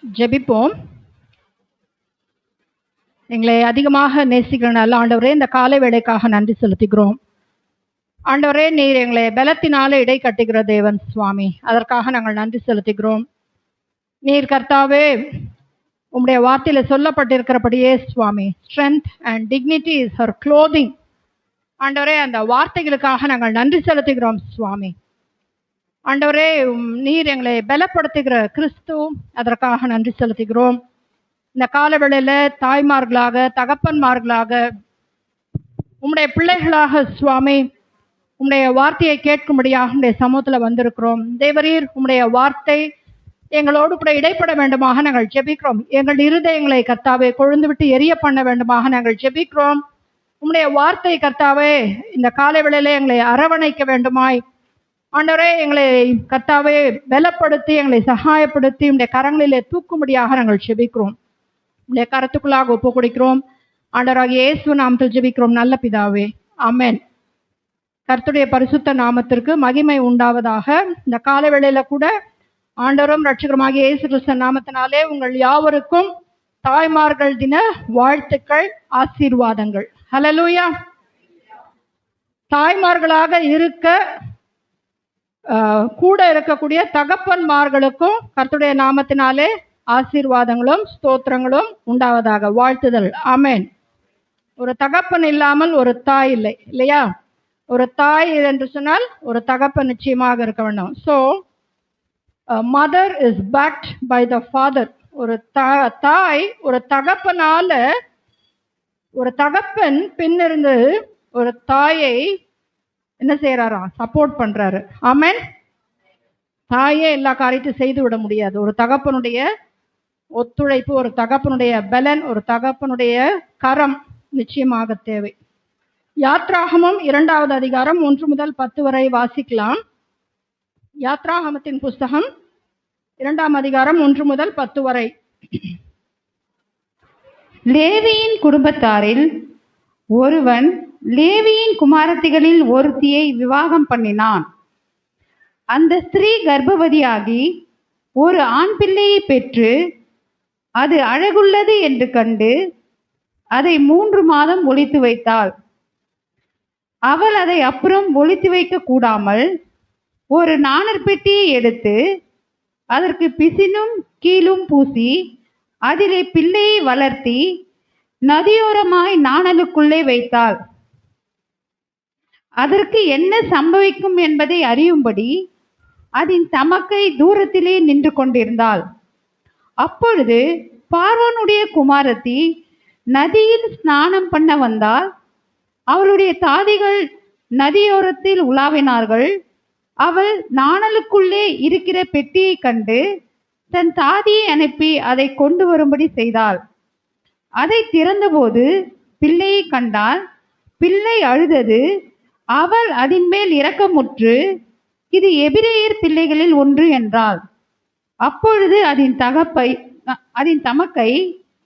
ஜெபிப்போம். எங்களை அதிகமாக நேசிக்கிற நல்ல ஆண்டவரே, இந்த காலை வேளைக்காக நன்றி செலுத்துகிறோம். ஆண்டவரே, நீர் எங்களை பலத்தினால இடை கட்டுகிற தேவன் சுவாமி, அதற்காக நாங்கள் நன்றி செலுத்துகிறோம். நீர் கர்த்தாவே, உம்முடைய வார்த்தையில சொல்லப்பட்டிருக்கிறபடியே சுவாமி, strength and dignity is her clothing. ஆண்டவரே, அந்த வார்த்தைகளுக்காக நாங்கள் நன்றி செலுத்துகிறோம் சுவாமி. ஆண்டவரே, நீர் எங்களை பலப்படுத்துகிற கிறிஸ்து, அதற்காக நன்றி செலுத்துகிறோம். இந்த காலவேளையில தாய்மார்களாக, தகப்பன்மார்களாக, உம்முடைய பிள்ளைகளாக சுவாமி, உம்முடைய வார்த்தையை கேட்கும்படியாக உம்முடைய சமூகத்தில் வந்திருக்கிறோம். தேவரீர், உம்முடைய வார்த்தை எங்களோடு கூட இடைப்பட வேண்டுமாக நாங்கள் ஜெபிக்கிறோம். எங்கள் இருதயங்களை கர்த்தாவே கொழுந்து விட்டு எரிய பண்ண வேண்டுமாக நாங்கள் ஜெபிக்கிறோம். உம்முடைய வார்த்தை கர்த்தாவே இந்த காலவேளையில எங்களை அரவணைக்க வேண்டுமாய் ஆண்டவரே, எங்களை கர்த்தாவே பலப்படுத்தி எங்களை சகாயப்படுத்தி உம்முடைய கரங்களிலே தூக்கும்படியாக நாங்கள் ஜெபிக்கிறோம். உம்முடைய கரத்துக்குள்ளாக ஒப்பு கொடுக்கிறோம். ஆண்டவராகிய இயேசு நாமத்தில் ஜெபிக்கிறோம் நல்ல பிதாவே, ஆமென். கர்த்தருடைய பரிசுத்த நாமத்திற்கு மகிமை உண்டாவதாக. இந்த காலவேளையில கூட ஆண்டவரும் இரட்சகருமாகிய இயேசு கிறிஸ்து நாமத்தினாலே உங்கள் யாவருக்கும் தாய்மார்கள் தின வாழ்த்துக்கள், ஆசீர்வாதங்கள். ஹல்லேலூயா. தாய்மார்களாக இருக்க கூட இருக்கக்கூடிய தகப்பன்மார்களுக்கும் கர்த்தருடைய நாமத்தினாலே ஆசீர்வாதங்களும் ஸ்தோத்திரங்களும் உண்டாவதாக. வாழ்த்துதல். ஆமென். ஒரு தகப்பன் இல்லாமல் ஒரு தாய் இல்லை, இல்லையா? ஒரு தாய் என்று சொன்னால் ஒரு தகப்பன் நிச்சயமாக இருக்க வேண்டும். So mother is backed by the father. ஒரு தாய் ஒரு தகப்பனால, ஒரு தகப்பன் பின்னிருந்து ஒரு தாயை என்ன செய்யறாரா? சப்போர்ட் பண்றாரு. ஆமென். தாயே எல்லா காரியத்தையும் செய்து விட முடியாது. ஒரு தகப்பனுடைய ஒத்துழைப்பு, ஒரு தகப்பனுடைய பலன், ஒரு தகப்பனுடைய கரம் நிச்சயமாக தேவை. யாத்ராகமம் 2வது அதிகாரம் 1 முதல் 10 வரை வாசிக்கலாம். யாத்ராகமத்தின் புஸ்தகம் 2ஆம் அதிகாரம் 1 முதல் 10 வரை. லேவியின் குடும்பத்தாரில் ஒருவன் லேவியின் குமாரத்திகளில் ஒருத்தியை விவாகம் பண்ணினான். அந்த ஸ்திரீ கர்ப்பவதியாகி ஒரு ஆண் பிள்ளையை பெற்று அது அழகுள்ளது என்று கண்டு அதை 3 மாதம் ஒளித்து வைத்தாள். அவள் அதை அப்புறம் ஒளித்து வைக்க கூடாமல் ஒரு நாணற் பெட்டியை எடுத்து அதற்கு பிசினும் கீழும் பூசி அதிலே பிள்ளையை வளர்த்தி நதியோரமாய் நாணலுக்குள்ளே வைத்தாள். அதற்கு என்ன சம்பவிக்கும் என்பதை அறியும்படி அதன் தமக்கை தூரத்திலே நின்று கொண்டிருந்தாள். அப்பொழுது பார்வோனுடைய குமாரத்தி நதியில் ஸ்நானம் பண்ண வந்தால் அவளுடைய தாதிகள் நதியோரத்தில் உலாவினார்கள். அவள் நாணலுக்குள்ளே இருக்கிற பெட்டியை கண்டு தன் தாதியை அனுப்பி அதை கொண்டு வரும்படி செய்தாள். அதை திறந்தபோது பிள்ளையை கண்டால். பிள்ளை அழுதது. அவள் அதன் மேல் இரக்கமுற்று, இது எபிரேயர் பிள்ளைகளில் ஒன்று என்றாள். அப்பொழுது அதன் தமக்கை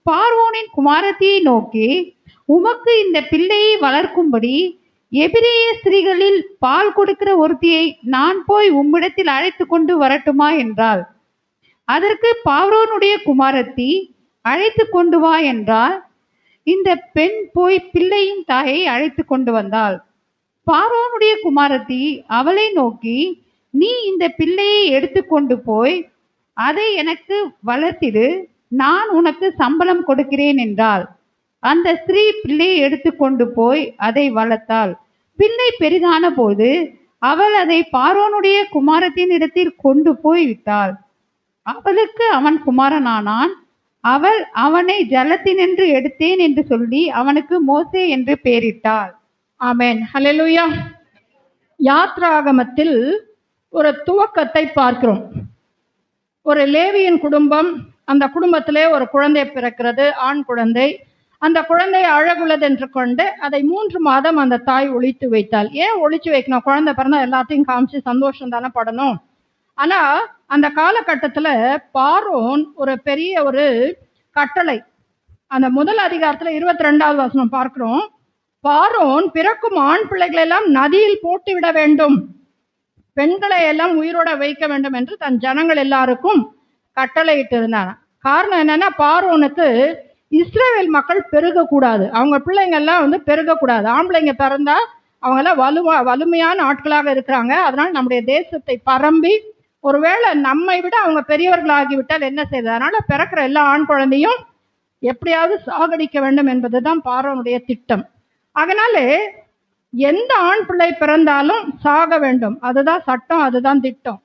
பார்வோனின் குமாரத்தியை நோக்கி, உமக்கு இந்த பிள்ளையை வளர்க்கும்படி எபிரேய ஸ்திரீகளில் பால் கொடுக்கிற ஒருத்தியை நான் போய் உம்மிடத்தில் அழைத்து கொண்டு வரட்டுமா என்றாள். அதற்கு பார்வோனுடைய குமாரத்தி, அழைத்து கொண்டு வா என்றால். இந்த பெண் போய் பிள்ளையின் தாயை அழைத்து கொண்டு வந்தாள். பார்வோனுடைய குமாரத்தி அவளை நோக்கி, நீ இந்த பிள்ளையை எடுத்து கொண்டு போய் அதை எனக்கு வளர்த்திடு, நான் உனக்கு சம்பளம் கொடுக்கிறேன் என்றாள். அந்த ஸ்திரீ பிள்ளையை எடுத்து கொண்டு போய் அதை வளர்த்தாள். பிள்ளை பெரிதான போது அவள் அதை பார்வோனுடைய குமாரத்தின் இடத்தில் கொண்டு போய் விட்டாள். அவளுக்கு அவன் குமாரனானான். அவள் அவனை ஜலத்தினின்று எடுத்தேன் என்று சொல்லி அவனுக்கு மோசே என்று பெயரிட்டாள். ஆமென். ஹல்லேலூயா. யாத்ராகமத்தில் ஒரு துவக்கத்தை பார்க்கிறோம். ஒரு லேவியின் குடும்பம், அந்த குடும்பத்திலே ஒரு குழந்தை பிறக்கிறது, ஆண் குழந்தை. அந்த குழந்தை அழகுள்ளது என்று கொண்டு அதை 3 மாதம் அந்த தாய் ஒளித்து வைத்தாள். ஏன் ஒளிச்சு வைக்கணும்? குழந்தை பிறந்தா எல்லாத்தையும் காமிச்சு சந்தோஷம் தானே படணும். ஆனா அந்த காலகட்டத்துல பார்வோன் ஒரு பெரிய ஒரு கட்டளை, அந்த முதல் அதிகாரத்துல 22வது வசனம் பார்க்கிறோம். பார்வோன் பிறக்கும் ஆண் பிள்ளைகளை எல்லாம் நதியில் போட்டு விட வேண்டும், பெண்களை எல்லாம் உயிரோட வைக்க வேண்டும் என்று தன் ஜனங்கள் எல்லாருக்கும் கட்டளையிட்டு இருந்தான். காரணம் என்னன்னா, பார்வோனுக்கு இஸ்ரவேல் மக்கள் பெருகக்கூடாது, அவங்க பிள்ளைங்கள்லாம் பெருகக்கூடாது. ஆம்பளைங்க பிறந்தா அவங்கெல்லாம் வலிமையான ஆட்களாக இருக்கிறாங்க, அதனால நம்முடைய தேசத்தை பரம்பி ஒருவேளை நம்மை விட அவங்க பெரியவர்களாகிவிட்டால் என்ன செய்யுது, அதனால பிறக்கிற எல்லா ஆண் குழந்தையும் எப்படியாவது சாகடிக்க வேண்டும் என்பதுதான் பார்வோனுடைய திட்டம். அதனால எந்த ஆண் பிள்ளை பிறந்தாலும் சாக வேண்டும், அதுதான் சட்டம், அதுதான் திட்டம்.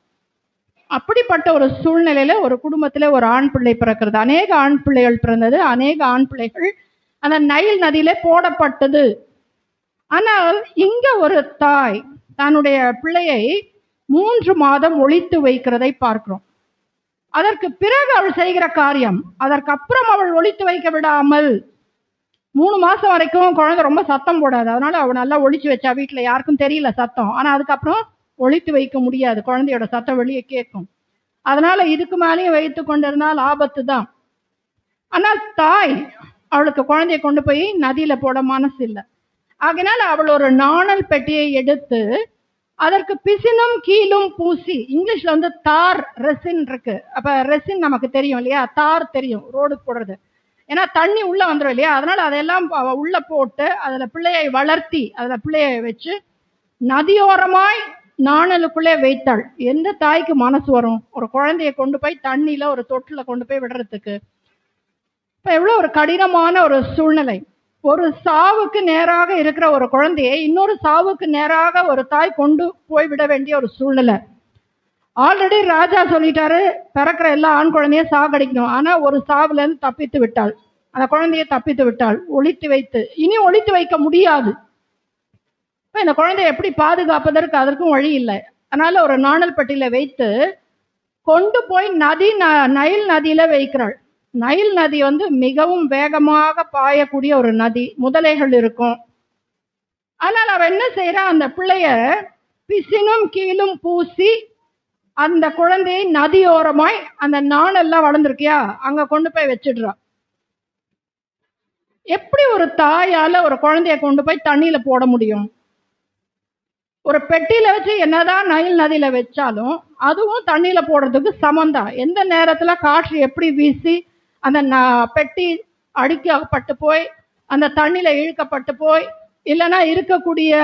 அப்படிப்பட்ட ஒரு சூழ்நிலையில ஒரு குடும்பத்துல ஒரு ஆண் பிள்ளை பிறக்கிறது. அநேக ஆண் பிள்ளைகள் பிறந்தது. அநேக ஆண் பிள்ளைகள் அந்த நைல் நதியிலே போடப்பட்டது. ஆனால் இங்க ஒரு தாய் தன்னுடைய பிள்ளையை 3 மாதம் ஒளித்து வைக்கிறதை பார்க்கிறோம். அதற்கு பிறகு அவள் செய்கிற காரியம், அதற்கு அப்புறம் அவள் ஒளித்து வைக்க விடாமல் 3 மாசம் வரைக்கும் குழந்தை ரொம்ப சத்தம் போடாது, அதனால அவள் நல்லா ஒளிச்சு வச்சா, வீட்டுல யாருக்கும் தெரியல சத்தம். ஆனா அதுக்கப்புறம் ஒளித்து வைக்க முடியாது, குழந்தையோட சத்தம் வெளியே கேட்கும். அதனால இதுக்கு மேலேயும் வைத்து கொண்டிருந்தால் ஆபத்து தான். ஆனால் தாய் அவளுக்கு குழந்தைய கொண்டு போய் நதியில போட மனசு இல்லை. அதனால அவள் ஒரு நாணல் பெட்டியை எடுத்து அதற்கு பிசினும் கீழும் பூசி, இங்கிலீஷ்ல தார் ரெசின் இருக்கு. அப்ப ரெசின் நமக்கு தெரியும் இல்லையா, தார் தெரியும், ரோடு போடுறது. ஏன்னா தண்ணி உள்ள வந்துடும் இல்லையா, அதனால அதெல்லாம் உள்ள போட்டு அதுல பிள்ளையை வளர்த்தி அதுல பிள்ளையை வச்சு நதியோரமாய் நாணலுக்குள்ளே வைத்தாள். எந்த தாய்க்கு மனசு வரும் ஒரு குழந்தைய கொண்டு போய் தண்ணியில ஒரு தொட்டில கொண்டு போய் விடுறதுக்கு? இப்ப எவ்வளவு ஒரு கடினமான ஒரு சூழ்நிலை. ஒரு சாவுக்கு நேராக இருக்கிற ஒரு குழந்தையை இன்னொரு சாவுக்கு நேராக ஒரு தாய் கொண்டு போய் விட வேண்டிய ஒரு சூழ்நிலை. ஆல்ரெடி ராஜா சொல்லிட்டாரு, பிறக்கிற எல்லா ஆண் குழந்தையும் சாகடிக்கணும். ஆனா ஒரு சாவுல இருந்து தப்பித்து விட்டாள், அந்த குழந்தைய தப்பித்து விட்டாள், ஒளித்து வைத்து. இனி ஒளித்து வைக்க முடியாது. இப்ப இந்த குழந்தைய எப்படி பாதுகாப்பதற்கு அதற்கும் வழி இல்லை. அதனால ஒரு நாணல் பட்டியில வைத்து கொண்டு போய் நைல் நதியில வைக்கிறாள். நைல் நதி மிகவும் வேகமாக பாயக்கூடிய ஒரு நதி, முதலைகள் இருக்கும். ஆனால் அவ என்ன செய்யறா, அந்த பிள்ளைய பிசினும் கீழும் பூசி அந்த குழந்தையை நதியோரமாய், அந்த நாணெல்லாம் வளர்ந்துருக்கியா அங்க கொண்டு போய் வச்சிடுறா. எப்படி ஒரு தாயால ஒரு குழந்தைய கொண்டு போய் தண்ணியில போட முடியும்? ஒரு பெட்டியில வச்சு என்னதான் நைல் நதியில வச்சாலும் அதுவும் தண்ணியில போடுறதுக்கு சமந்தான். எந்த நேரத்துல காற்று எப்படி வீசி அந்த பெட்டி அடிக்கப்பட்டு போய் அந்த தண்ணியில இழுக்கப்பட்டு போய், இல்லைன்னா இருக்கக்கூடிய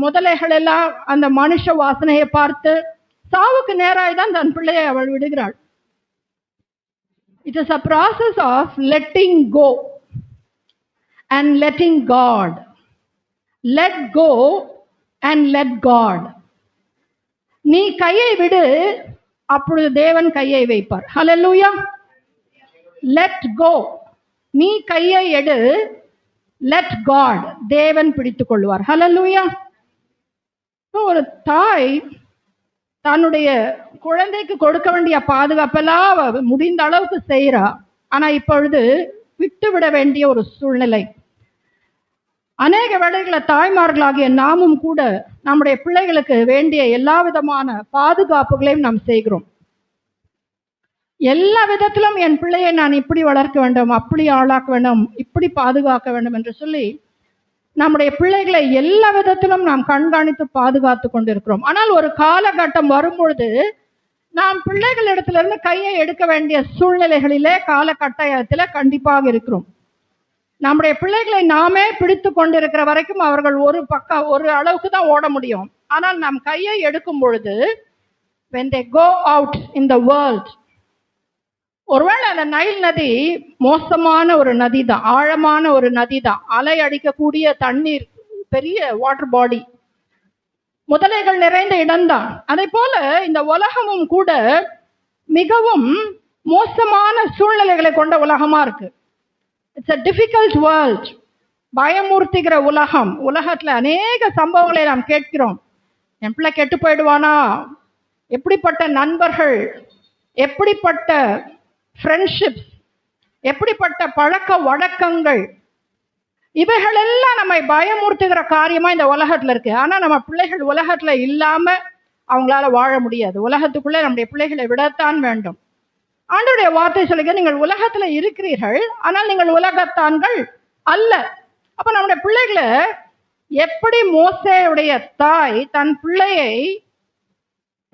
முதலைகள் எல்லாம் அந்த மனுஷ வாசனையை பார்த்து சாவுக்கு நேராய் தான் தன் பிள்ளையை அவள் விடுகிறாள். It is a process of letting go and letting God. Let go and let God. நீ கையை விடு, அப்பொழுது தேவன் கையை வைப்பார். ஹல்லேலூயா. Let go. நீ கையை எடு, let God, தேவன் பிடித்துக் கொள்வார். ஹல்லேலூயா. ஒரு தாய் தன்னுடைய குழந்தைக்கு கொடுக்க வேண்டிய பாதுகாப்பெல்லாம் முடிந்த அளவுக்கு செய்யறா. ஆனா இப்பொழுது விட்டு விட வேண்டிய ஒரு சூழ்நிலை. அநேக வேளைகளை தாய்மார்களாகிய நாமும் கூட நம்முடைய பிள்ளைகளுக்கு வேண்டிய எல்லா விதமான பாதுகாப்புகளையும் நாம் செய்கிறோம். எல்லா விதத்திலும் என் பிள்ளையை நான் இப்படி வளர்க்க வேண்டும், அப்படி ஆளாக்க வேண்டும், இப்படி பாதுகாக்க வேண்டும் என்று சொல்லி நம்முடைய பிள்ளைகளை எல்லா விதத்திலும் நாம் கண்காணித்து பாதுகாத்து கொண்டிருக்கிறோம். ஆனால் ஒரு காலகட்டம் வரும்பொழுது நாம் பிள்ளைகளிடத்திலிருந்து கையை எடுக்க வேண்டிய சூழ்நிலைகளிலே காலகட்டாயத்தில் கண்டிப்பாக இருக்கிறோம். நம்முடைய பிள்ளைகளை நாமே பிடித்து கொண்டிருக்கிற வரைக்கும் அவர்கள் ஒரு அளவுக்கு தான் ஓட முடியும். ஆனால் நாம் கையை எடுக்கும் பொழுது when they go out in the world, ஒருவேளை அந்த நைல் நதி மோசமான ஒரு நதி தான், ஆழமான ஒரு நதி தான், அலை அடிக்கக்கூடிய தண்ணீர், பெரிய வாட்டர் பாடி, முதலைகள் நிறைந்த இடம்தான். அதே போல இந்த உலகமும் கூட மிகவும் மோசமான சூழ்நிலைகளை கொண்ட உலகமா இருக்கு. It's a difficult world. பயமூர்த்திகிற உலகம். உலகத்துல அநேக சம்பவங்களை நாம் கேட்கிறோம். என் பிள்ளை கெட்டு போயிடுவானா, எப்படிப்பட்ட நண்பர்கள், எப்படிப்பட்ட ஃப்ரெண்ட்ஷிப்ஸ், எப்படிப்பட்ட பழக்க வழக்கங்கள், இவைகள் எல்லாம் நம்மை பயமுறுத்துகிற காரியமா இந்த உலகத்துல இருக்கு. ஆனா நம்ம பிள்ளைகள் உலகத்துல இல்லாம அவங்களால வாழ முடியாது. உலகத்துக்குள்ளே நம்முடைய பிள்ளைகளை விடத்தான் வேண்டும். ஆண்டவருடைய வார்த்தை சொல்லுங்க, நீங்கள் உலகத்துல இருக்கிறீர்கள், ஆனால் நீங்கள் உலகத்தான்கள் அல்ல. அப்ப நம்முடைய பிள்ளைகளை எப்படி மோசேயுடைய தாய் தன் பிள்ளையை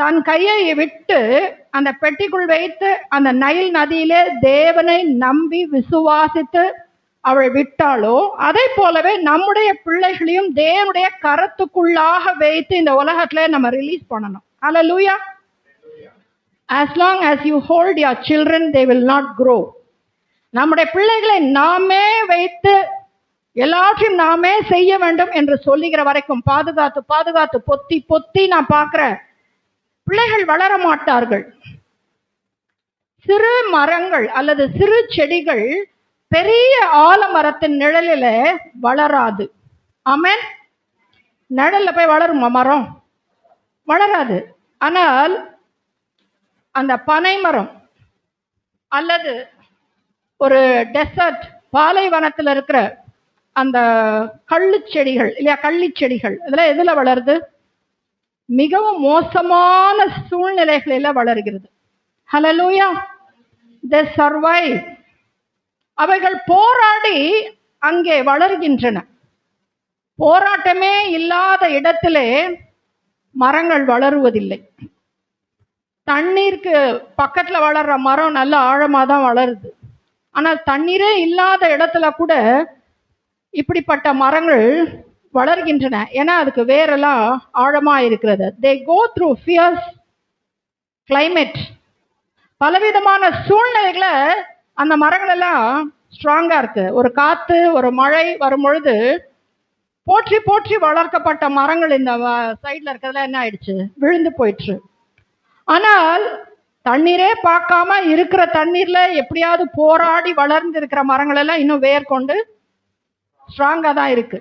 தன் கையை விட்டு அந்த பெட்டிக்குள் வைத்து அந்த நைல் நதியிலே தேவனை நம்பி விசுவாசித்து அவள் விட்டாளோ, அதை போலவே நம்முடைய பிள்ளைகளையும் தேவனுடைய கரத்துக்குள்ளாக வைத்து இந்த உலகத்துல நம்ம ரிலீஸ் பண்ணணும். ஹல்லேலூயா. As long as you hold your children, they will not grow. நம்முடைய பிள்ளைகளை நாமே வைத்து எல்லாத்தையும் நாமே செய்ய வேண்டும் என்று சொல்லுகிற வரைக்கும் பாதுகாத்து பாதுகாத்து பொத்தி பொத்தி நான் பார்க்கிற பிள்ளைகள் வளர மாட்டார்கள். சிறு மரங்கள் அல்லது சிறு செடிகள் பெரிய ஆலமரத்தின் நிழலில வளராது. ஆமென். நிழல்ல போய் வளருமா மரம்? வளராது. ஆனால் அந்த பனை மரம் அல்லது ஒரு டெசர்ட் பாலைவனத்தில் இருக்கிற அந்த கள்ளு செடிகள் இல்லையா, கள்ளி செடிகள் இதெல்லாம் எதுல வளருது? மிகவும் மோசமான சூழ்நிலைகளில வளர்கிறது. ஹல்லேலூயா. They survive. அவைகள் போராடி அங்கே வளர்கின்றன. போராட்டமே இல்லாத இடத்திலே மரங்கள் வளருவதில்லை. தண்ணீருக்கு பக்கத்துல வளர்ற மரம் நல்ல ஆழமா தான் வளருது. ஆனால் தண்ணீரே இல்லாத இடத்துல கூட இப்படிப்பட்ட மரங்கள் வளர்கின்றன. ஏன்னா அதுக்கு வேரெல்லாம் ஆழமா இருக்கிறது. They go through fierce climate. பலவிதமான சூழ்நிலைகளை அந்த மரங்கள் எல்லாம் ஸ்ட்ராங்கா இருக்கு. ஒரு காத்து ஒரு மழை வரும் பொழுது போற்றி போற்றி வளர்க்கப்பட்ட மரங்கள் இந்த சைட்ல இருக்கிறதுல என்ன ஆயிடுச்சு? விழுந்து போயிடுச்சு. ஆனால் தண்ணீரே பார்க்காம இருக்கிற தண்ணீர்ல எப்படியாவது போராடி வளர்ந்து இருக்கிற மரங்கள் எல்லாம் இன்னும் வேர் கொண்டு ஸ்ட்ராங்கா தான் இருக்கு.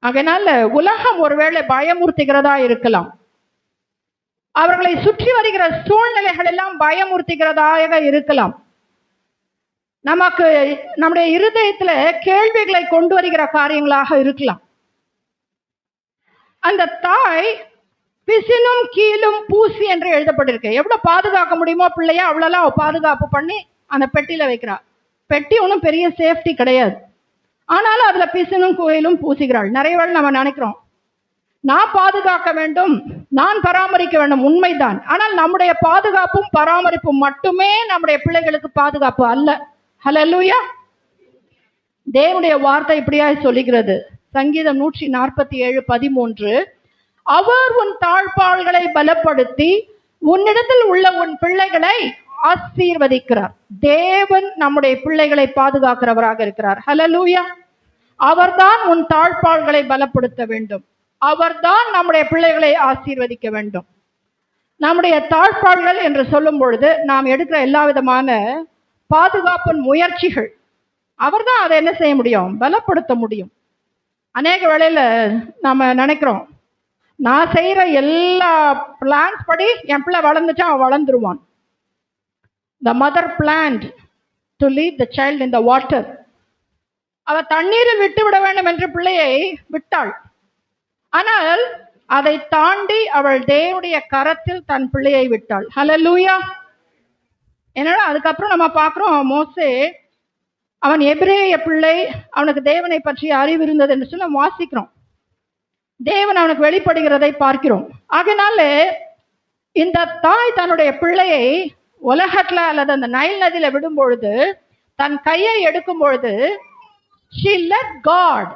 அதனால உலகம் ஒருவேளை பயமுறுத்துகிறதா இருக்கலாம். அவர்களை சுற்றி வருகிற சூழ்நிலைகள் எல்லாம் பயமுறுத்துகிறதாக இருக்கலாம். நமக்கு நம்முடைய இருதயத்துல கேள்விகளை கொண்டு வருகிற காரியங்களாக இருக்கலாம். அந்த தாய் பிசினும் கீழும் பூசி என்று எழுதப்பட்டிருக்கு. எவ்வளவு பாதுகாக்க முடியுமோ பிள்ளைய அவ்வளவு பாதுகாப்பு பண்ணி அந்த பெட்டியில வைக்கிறா. பெட்டி ஒன்றும் பெரிய சேஃப்டி கிடையாது. ஆனாலும் அதுல பிசினும் கீழும் பூசுகிறாள். நிறைய வேளை நம்ம நினைக்கிறோம் நான் பாதுகாக்க வேண்டும், நான் பராமரிக்க வேண்டும். உண்மைதான். ஆனால் நம்முடைய பாதுகாப்பும் பராமரிப்பும் மட்டுமே நம்முடைய பிள்ளைகளுக்கு பாதுகாப்பு அல்ல. ஹல்லேலூயா. தேவனுடைய வார்த்தை இப்படியாய் சொல்லுகிறது. சங்கீதம் 147:13, அவர் உன் தாழ்பாள்களை பலப்படுத்தி உன்னிடத்தில் உள்ள உன் பிள்ளைகளை ஆசீர்வதிக்கிறார். தேவன் நம்முடைய பிள்ளைகளை பாதுகாக்கிறவராக இருக்கிறார். ஹல்லேலூயா. அவர்தான் உன் தாழ்பாள்களை பலப்படுத்த வேண்டும். அவர்தான் நம்முடைய பிள்ளைகளை ஆசீர்வதிக்க வேண்டும். நம்முடைய தாழ்பாள்கள் என்று சொல்லும் பொழுது நாம் எடுக்கிற எல்லா விதமான பாதுகாப்பின் முயற்சிகள் அவர்தான் அதை என்ன செய்ய முடியும்? பலப்படுத்த முடியும். அநேக வேளையில நாம நினைக்கிறோம் நான் செய்யற எல்லா பிளான்ஸ் படி என் பிள்ளை வளர்ந்துச்சா அவன் வளர்ந்துருவான். The mother planned to lead the child in the water. அவ தண்ணீரில் விட்டு விட வேண்டும் என்று பிள்ளையை விட்டாள். ஆனால் அதை தாண்டி அவள் தேவனுடைய கரத்தில் தன் பிள்ளையை விட்டாள். ஹல்லேலூயா. என்னடா அதுக்கப்புறம் நம்ம பார்க்கிறோம் மோசே அவன் எபிரேய பிள்ளை, அவனுக்கு தேவனை பற்றிய அறிவு இருந்தது என்று சொல்லி வாசிக்கிறோம். தேவன் அவனுக்கு வெளிப்படுகிறதை பார்க்கிறோம். ஆகையினால இந்த தாய் தன்னுடைய பிள்ளையை உலகத்துல அல்லது அந்த நைல் நதியில விடும் பொழுது தன் கையை எடுக்கும் பொழுது she let God,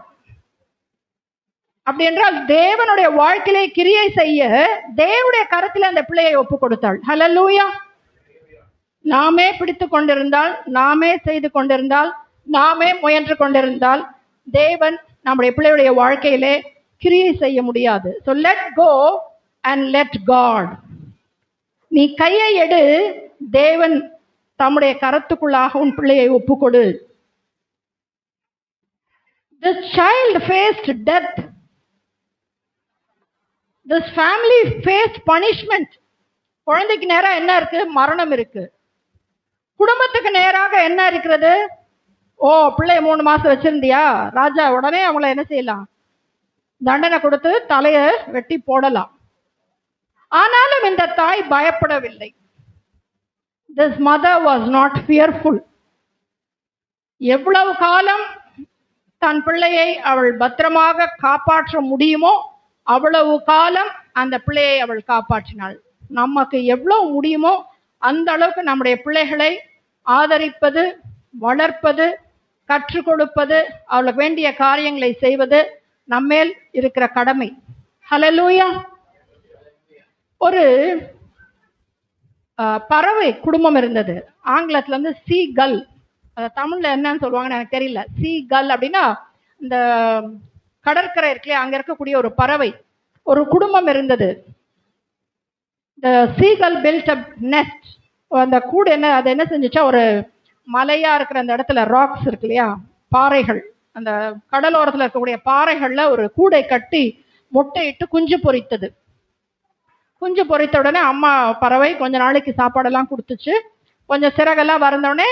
அப்படி என்றால் தேவனுடைய வாழ்க்கையிலே கிரியை செய்ய தேவனுடைய கரத்தில் அந்த பிள்ளையை ஒப்பு கொடுத்தாள். ஹல்லேலூயா. நாமே பிடித்து கொண்டிருந்தால், நாமே செய்து கொண்டிருந்தால், நாமே முயன்று கொண்டிருந்தால் தேவன் நம்முடைய பிள்ளையுடைய வாழ்க்கையிலே கிரியை செய்ய முடியாது. So let go and let God. நீ கையை எடு, தேவன் தம்முடைய கரத்துக்குள்ளாக உன் பிள்ளையை ஒப்புக்கொடு. This child faced death. This family faced punishment. குழந்தைக்கு நேரா என்ன இருக்கு? மரணம் இருக்கு. குடும்பத்துக்கு நேராக என்ன இருக்கிறது? ஓ பிள்ளைய 3 மாசம் வச்சிருந்தியா ராஜா, உடனே அவங்கள என்ன செய்யலாம்? தண்டனை கொடுத்து தலைய வெட்டி போடலாம். ஆனாலும் இந்த தாய் பயப்படவில்லை. This mother was not fearful. எவ்வளவு காலம் தன் பிள்ளையை அவள் பத்திரமாக காப்பாற்ற முடியுமோ அவ்வளவு காலம் அந்த பிள்ளையை அவள் காப்பாற்றினாள். நமக்கு எவ்வளவு முடியுமோ அந்த அளவுக்கு நம்முடைய பிள்ளைகளை ஆதரிப்பது, வளர்ப்பது, கற்றுக் கொடுப்பது, அவளுக்கு வேண்டிய காரியங்களை செய்வது நம்மேல் இருக்கிற கடமை. ஹல்லேலூயா. ஒரு பறவை குடும்பம் இருந்தது. ஆங்கிலத்துல வந்து சீகல், தமிழ்ல என்னன்னு சொல்லுவாங்கன்னு எனக்கு தெரியல. சீகல் அப்படின்னா இந்த கடற்கரை இருக்குல்லையா, அங்க இருக்கக்கூடிய ஒரு பறவை, ஒரு குடும்பம் இருந்தது. இந்த சீகல் பில்ட் அப் நெஸ்ட். அந்த கூடு என்ன, அது என்ன செஞ்சுச்சா, ஒரு மலையா இருக்கிற அந்த இடத்துல ராக்ஸ் இருக்கு இல்லையா, பாறைகள், அந்த கடலோரத்துல இருக்கக்கூடிய பாறைகள்ல ஒரு கூடை கட்டி முட்டையிட்டு குஞ்சு பொரித்தது. குஞ்சு பொரித்த உடனே அம்மா பறவை கொஞ்ச நாளைக்கு சாப்பாடெல்லாம் கொடுத்துச்சு. கொஞ்சம் சிறகெல்லாம் வறந்தோடனே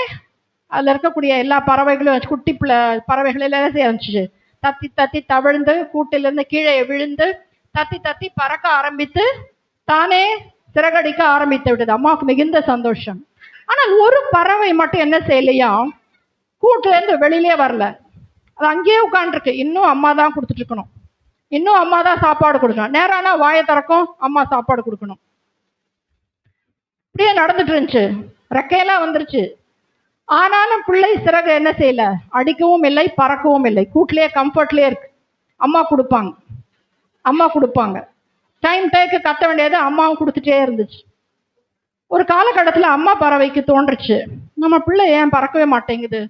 அதில் இருக்கக்கூடிய எல்லா பறவைகளும், குட்டி பறவைகள் எல்லாம் செய்ய தத்தி தத்தி தவிழ்ந்து கூட்டிலிருந்து கீழே விழுந்து தத்தி தத்தி பறக்க ஆரம்பித்து தானே சிறகடிக்க ஆரம்பித்து விட்டது. அம்மாவுக்கு மிகுந்த சந்தோஷம். ஆனால் ஒரு பறவை மட்டும் என்ன செய்யலையா, கூட்டிலேருந்து வெளியிலே வரல. அது அங்கேயே உட்காந்துருக்கு. இன்னும் அம்மா தான் கொடுத்துட்டு இருக்கணும், இன்னும் அம்மா தான் சாப்பாடு கொடுக்கணும். நேரானா வாயை திறக்கும், அம்மா சாப்பாடு கொடுக்கணும். இப்படியே நடந்துட்டு இருந்துச்சு. ரெக்கையெல்லாம் வந்துருச்சு. ஆனாலும் பிள்ளை சிறகு என்ன செய்யல, அடிக்கவும் இல்லை, பறக்கவும் இல்லை. கூட்டிலேயே கம்ஃபர்ட்லேயே இருக்கு. அம்மா கொடுப்பாங்க, அம்மா கொடுப்பாங்க. டைம் டேக்கு கத்த வேண்டியது அம்மாவும் கொடுத்துட்டே இருந்துச்சு. ஒரு காலகட்டத்தில் அம்மா பறவைக்கு தோன்றுச்சு, நம்ம பிள்ளை ஏன் பறக்கவே மாட்டேங்குது?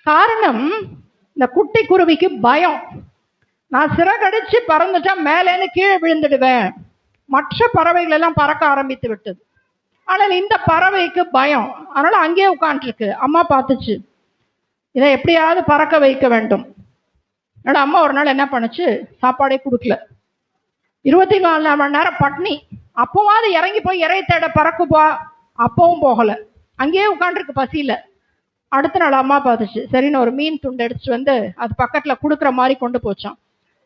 காரணம், இந்த குட்டி குருவிக்கு பயம். நான் சிறகடிச்சு பறந்துட்டா மேலேன்னு கீழே விழுந்துடுவேன். மற்ற பறவைகள் எல்லாம் பறக்க ஆரம்பித்து விட்டது. ஆனால் இந்த பறவைக்கு பயம். அதனால அங்கேயே உட்காந்துருக்கு. அம்மா பார்த்துச்சு, இதை எப்படியாவது பறக்க வைக்க வேண்டும். அதனால அம்மா ஒரு நாள் என்ன பண்ணுச்சு, சாப்பாடே கொடுக்கல. 24 மணி நேரம் பட்னி. அப்போவாது இறங்கி போய் இறை தேட பறக்குப்பா, அப்பவும் போகல, அங்கேயே உட்காந்துருக்கு பசியில. அடுத்த நாள் அம்மா பார்த்துச்சு, சரின்னு ஒரு மீன் துண்டு எடுத்துட்டு வந்து அது பக்கத்துல கொடுக்குற மாதிரி கொண்டு போச்சான்.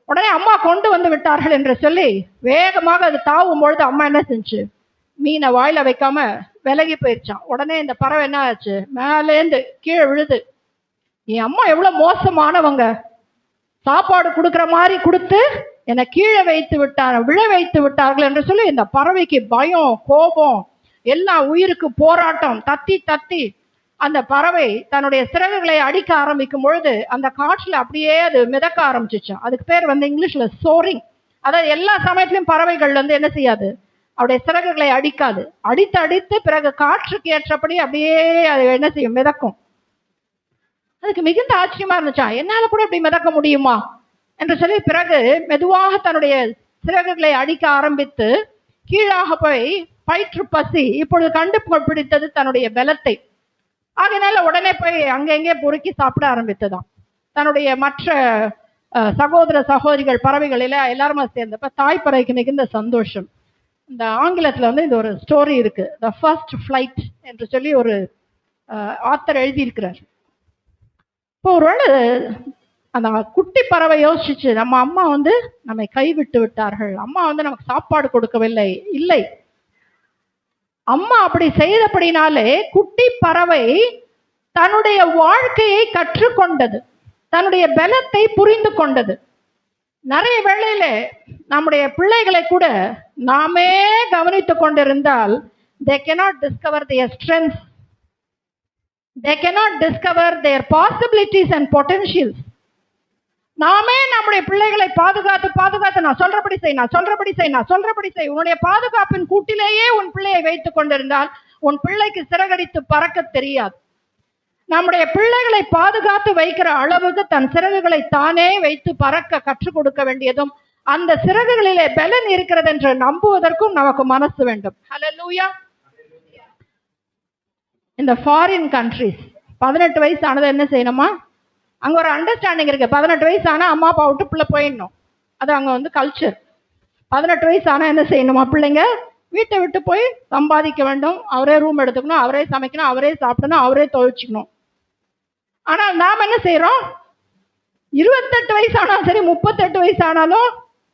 உடனே அம்மா கொண்டு வந்து விட்டார்கள் என்று சொல்லி வேகமாக அது தாவும் பொழுது அம்மா என்ன செஞ்சு, மீனை வாயில வைக்காம விலகி போயிடுச்சான். உடனே இந்த பறவை என்ன ஆச்சு, மேலேந்து கீழே விழுது. என் அம்மா எவ்வளவு மோசமானவங்க, சாப்பாடு கொடுக்குற மாதிரி கொடுத்து என்னை கீழே வைத்து விட்டார், விழ வைத்து விட்டார்கள் என்று சொல்லி இந்த பறவைக்கு பயம், கோபம், எல்லா உயிருக்கு போராட்டம். தத்தி தத்தி அந்த பறவை தன்னுடைய சிறகுகளை அடிக்க ஆரம்பிக்கும் பொழுது அந்த காற்றுல அப்படியே அது மிதக்க ஆரம்பிச்சிச்சு. அதுக்கு பேர் வந்து இங்கிலீஷ்ல சோரிங். அதாவது எல்லா சமயத்திலும் பறவைகள் வந்து என்ன செய்யாது, அவருடைய சிறகுகளை அடிக்காது. அடித்து அடித்து பிறகு காற்றுக்கு ஏற்றபடி அப்படியே அது என்ன செய்யும், மிதக்கும். அதுக்கு மிகுந்த ஆச்சரியமா இருந்துச்சா, என்னால கூட இப்படி மிதக்க முடியுமா என்று சொல்லி பிறகு மெதுவாக தன்னுடைய சிறகுகளை அடிக்க ஆரம்பித்து கீழாக போய் பயிற்று பசி இப்பொழுது கண்டுபிடித்தது தன்னுடைய பலத்தை. அதனால உடனே போய் அங்கெங்கே பொறுக்கி சாப்பிட ஆரம்பித்ததாம். தன்னுடைய மற்ற சகோதர சகோதரிகள் பறவைகள் எல்லாருமே சேர்ந்தப்ப தாய் பறவைக்கு மிகுந்த சந்தோஷம். இந்த ஆங்கிலத்துல வந்து இந்த ஒரு ஸ்டோரி இருக்கு, த ஃபர்ஸ்ட் ஃபிளைட் என்று சொல்லி ஒரு ஆத்தர் எழுதியிருக்கிறார். இப்போ ஒருவேளை அந்த குட்டி பறவை யோசிச்சு, நம்ம அம்மா வந்து நம்மை கைவிட்டு விட்டார்கள், அம்மா வந்து நமக்கு சாப்பாடு கொடுக்கவில்லை. இல்லை, அம்மா அப்படி செய்தபடினாலே குட்டி பறவை தன்னுடைய வாழ்க்கையை கற்றுக்கொண்டது, தன்னுடைய பலத்தை புரிந்து கொண்டது. நிறைய வேளையில நம்முடைய பிள்ளைகளை கூட நாமே கவனித்து கொண்டிருந்தால் they cannot discover their strengths, they cannot discover their possibilities and potentials. நாமே நம்முடைய பிள்ளைகளை பாதுகாத்து பாதுகாத்து, நான் சொல்றபடி செய், நான் சொல்றபடி செய், நான் சொல்றபடி செய். உன்னுடைய பாதுகாப்பின் கூட்டிலேயே உன் பிள்ளையை வைத்துக் கொண்டிருந்தால் உன் பிள்ளைக்கு சிறகடித்து பறக்க தெரியாது. நம்முடைய பிள்ளைகளை பாதுகாத்து வைக்கிற அளவுக்கு தன் சிறகுகளை தானே வைத்து பறக்க கற்றுக் கொடுக்க வேண்டியதும், அந்த சிறகுகளிலே பலன் இருக்கிறது என்று நம்புவதற்கும் நமக்கு மனசு வேண்டும். ஹல்லேலூயா. இந்த ஃபாரின் கண்ட்ரிஸ் 18 வயசு ஆனது என்ன செய்யணுமா, அங்க ஒரு அண்டர்ஸ்டாண்டிங் இருக்கு. 18 வயசு ஆனா அம்மா அப்பா விட்டு பிள்ளை போயிடணும், அது அங்க வந்து கல்ச்சர். 18 வயசு ஆனா என்ன செய்யணுமா, பிள்ளைங்க வீட்டை விட்டு போய் சம்பாதிக்க வேண்டும், அவரே ரூம் எடுத்துக்கணும், அவரே சமைக்கணும், அவரே சாப்பிடணும், அவரே துவைச்சிக்கணும். ஆனா நாம என்ன செய்யறோம், 28 வயசு ஆனாலும் சரி, 38 வயசு ஆனாலும்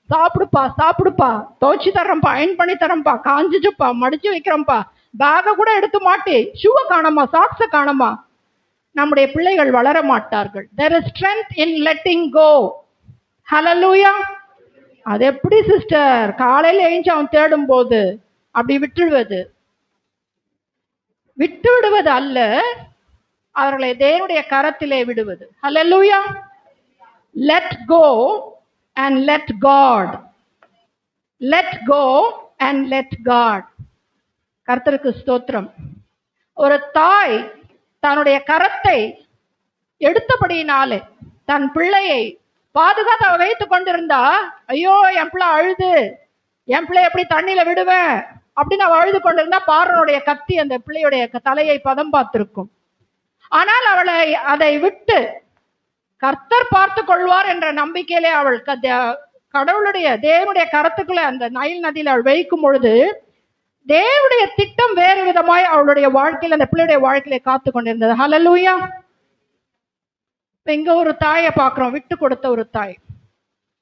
சாப்பிடுப்பா சாப்பிடுப்பா, துவைச்சு தரேன்ப்பா, அயன் பண்ணி தரேன்ப்பா, காஞ்சிச்சுப்பா, மடிச்சு வைக்கிறோம்ப்பா, பேக கூட எடுத்து மாட்டி, ஷூவை காணமா, சாக்ஸை காணமா. நம்முடைய பிள்ளைகள் வளர மாட்டார்கள். There is strength in letting go. Hallelujah. அது எப்படி சிஸ்டர், காலையில எழுந்து அவன் தேடும் போது அப்படி விட்டுவிடுவது அல்ல, அவர்களை தேவனுடைய கரத்திலே விடுவது. ஹல்லேலூயா. Let go and let God. Let go and let God. கர்த்தருக்கு ஸ்தோத்திரம். ஒரு தாய் தன்னுடைய கரத்தை எடுத்தபடியினாலே தன் பிள்ளையை பாதுகாத்து வைத்துக் கொண்டிருந்தா, ஐயோ என் பிள்ளை அழுது, என் பிள்ளை எப்படி தண்ணியில விடுவேன் அப்படின்னு அவள் அழுது கொண்டிருந்தா பார்வனுடைய கத்தி அந்த பிள்ளையுடைய தலையை பதம் பார்த்திருக்கும். ஆனால் அவளை அதை விட்டு கர்த்தர் பார்த்து கொள்வார் என்ற நம்பிக்கையிலே அவள் கடவுளுடைய தேவனுடைய கரத்துக்குள்ள அந்த நைல் நதியில் அவள் வைக்கும் பொழுது தேவனுடைய திட்டம் வேறு விதமாய் அவளுடைய வாழ்க்கையில் அந்த பிள்ளையுடைய வாழ்க்கையில காத்து கொண்டிருந்தது. ஹல்லேலூயா. இங்க ஒரு தாயை பார்க்கிறோம், விட்டு கொடுத்த ஒரு தாய்.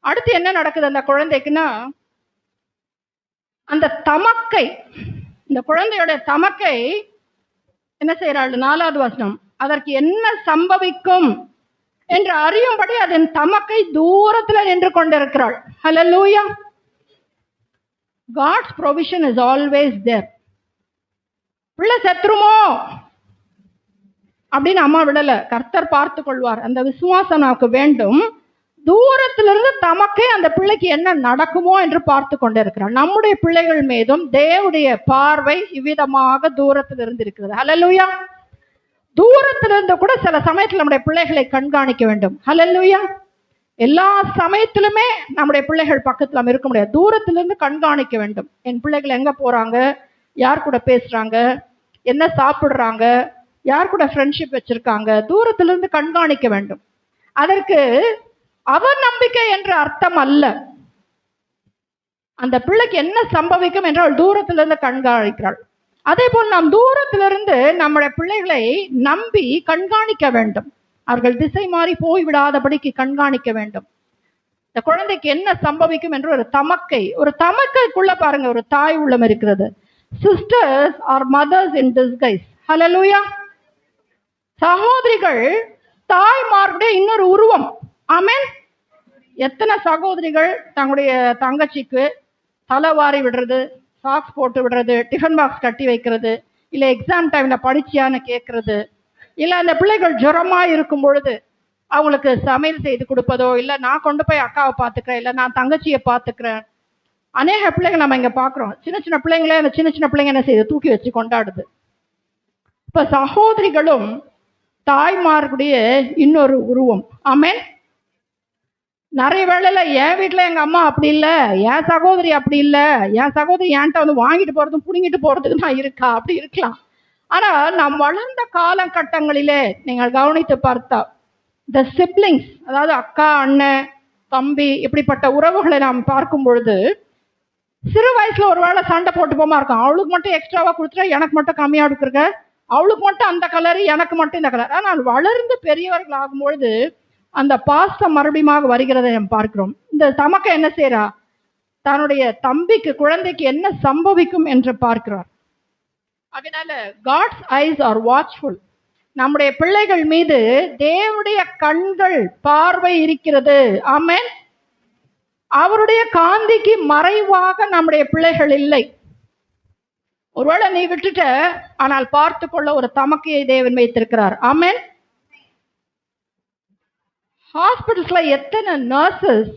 அடுத்து என்ன நடக்குது அந்த குழந்தைக்குன்னா, அந்த தமக்கை, இந்த குழந்தையோட தமக்கை என்ன செய்யறாள்? 4வது வசனம், அதற்கு என்ன சம்பவிக்கும் என்று அறியும்படி அதன் தமக்கை தூரத்துல நின்று கொண்டிருக்கிறாள். ஹல்லேலூயா. God's provision is always there. பிள்ளை செத்துருமோ அப்படின்னு அம்மா விடல, கர்த்தர் பார்த்து கொள்வார். அந்த விசுவாசம் நமக்கு வேண்டும். தூரத்திலிருந்து தமக்கே அந்த பிள்ளைக்கு என்ன நடக்குமோ என்று பார்த்து கொண்டிருக்கிறார். நம்முடைய பிள்ளைகள் மீதும் தேவனுடைய பார்வை இவ்விதமாக தூரத்திலிருந்து இருக்கிறது. ஹல்லேலூயா. தூரத்திலிருந்து கூட சில சமயத்தில் நம்முடைய பிள்ளைகளை கண்காணிக்க வேண்டும். ஹல்லேலூயா. எல்லா சமயத்திலுமே நம்முடைய பிள்ளைகள் பக்கத்துல நம்ம இருக்க முடியாது. தூரத்திலிருந்து கண்காணிக்க வேண்டும். என் பிள்ளைகள் எங்க போறாங்க, யார் கூட பேசுறாங்க, என்ன சாப்பிடுறாங்க, யார் கூட ஃப்ரெண்ட்ஷிப் வச்சிருக்காங்க, தூரத்திலிருந்து கண்காணிக்க வேண்டும். அதற்கு அவநம்பிக்கை என்ற அர்த்தம் அல்ல. அந்த பிள்ளைக்கு என்ன சம்பவிக்கும் என்றால் தூரத்திலிருந்து கண்காணிக்கிறாள். அதே போல் நாம் தூரத்திலிருந்து நம்முடைய பிள்ளைகளை நம்பி கண்காணிக்க வேண்டும். அவர்கள் திசை மாறி போய்விடாதபடிக்கு கண்காணிக்க வேண்டும். இந்த குழந்தைக்கு என்ன சம்பவிக்கும் என்று ஒரு தமக்கைக்குள்ள பாருங்க ஒரு தாய் உள்ளம் இருக்கிறது. Sisters are mothers in disguise. Hallelujah. சகோதரிகள் தாய்மார்களுடைய இன்னொரு உருவம். ஆமென். எத்தனை சகோதரிகள் தங்களுடைய தங்கச்சிக்கு தலை வாரி விடுறது, சாக்ஸ் போட்டு விடுறது, டிஃபன் பாக்ஸ் கட்டி வைக்கிறது, இல்லை எக்ஸாம் டைம்ல படிச்சியான்னு கேட்கறது, இல்லை அந்த பிள்ளைகள் ஜுரமா இருக்கும் பொழுது அவங்களுக்கு சமையல் செய்து கொடுப்பதோ, இல்லை நான் கொண்டு போய் அக்காவை பார்த்துக்கிறேன், இல்லை நான் தங்கச்சியை பார்த்துக்கிறேன். அநேக பிள்ளைங்க நம்ம இங்க பாக்குறோம். சின்ன சின்ன பிள்ளைங்களே அந்த சின்ன சின்ன பிள்ளைங்க என்ன செய்யுது, தூக்கி வச்சு கொண்டாடுது. இப்ப சகோதரிகளும் தாய்மார்களுடைய இன்னொரு உருவம். ஆமென். நிறைய வேளையில என் வீட்டுல எங்க அம்மா அப்படி இல்லை, என் சகோதரி அப்படி இல்லை, என் சகோதரி என்கிட்ட வந்து வாங்கிட்டு போறதும் புடுங்கிட்டு போறதுக்கு தான் இருக்கா, அப்படி இருக்கலாம். ஆனா நாம் வளர்ந்த காலகட்டங்களிலே நீங்கள் கவனித்து பார்த்தா த சிப்ளிங்ஸ், அதாவது அக்கா, அண்ணன், தம்பி, இப்படிப்பட்ட உறவுகளை நாம் பார்க்கும் பொழுது சிறு வயசுல ஒரு வேளை சண்டை போட்டு போமா இருக்கும். அவளுக்கு மட்டும் எக்ஸ்ட்ராவா கொடுத்துட்டா எனக்கு மட்டும் கம்மியா கொடுக்குறக்க, அவளுக்கு மட்டும் அந்த கலர், எனக்கு மட்டும் இந்த கலர். ஆனால் வளர்ந்து பெரியவர்கள் ஆகும்பொழுது அந்த பாசம் மறுபடியும் வருகிறதை நாம் பார்க்கிறோம். இந்த தமக்கை என்ன செய்யறா, தன்னுடைய தம்பிக்கு, குழந்தைக்கு என்ன சம்பவிக்கும் என்று பார்க்கிறார். அதனால God's eyes are watchful. நம்முடைய பிள்ளைகள் மீது தேவனுடைய கண்கள் பார்வை இருக்கிறது. ஆமென். அவருடைய காந்திக்கு மறைவாக நம்முடைய பிள்ளைகள் இல்லை. ஒருவேளை நீ விட்டுட்ட, ஆனால் பார்த்து கொள்ள ஒரு தமக்கையை தேவன் வைத்திருக்கிறார். ஆமென். ஹாஸ்பிட்டல்ஸ்ல எத்தனை நர்சஸ்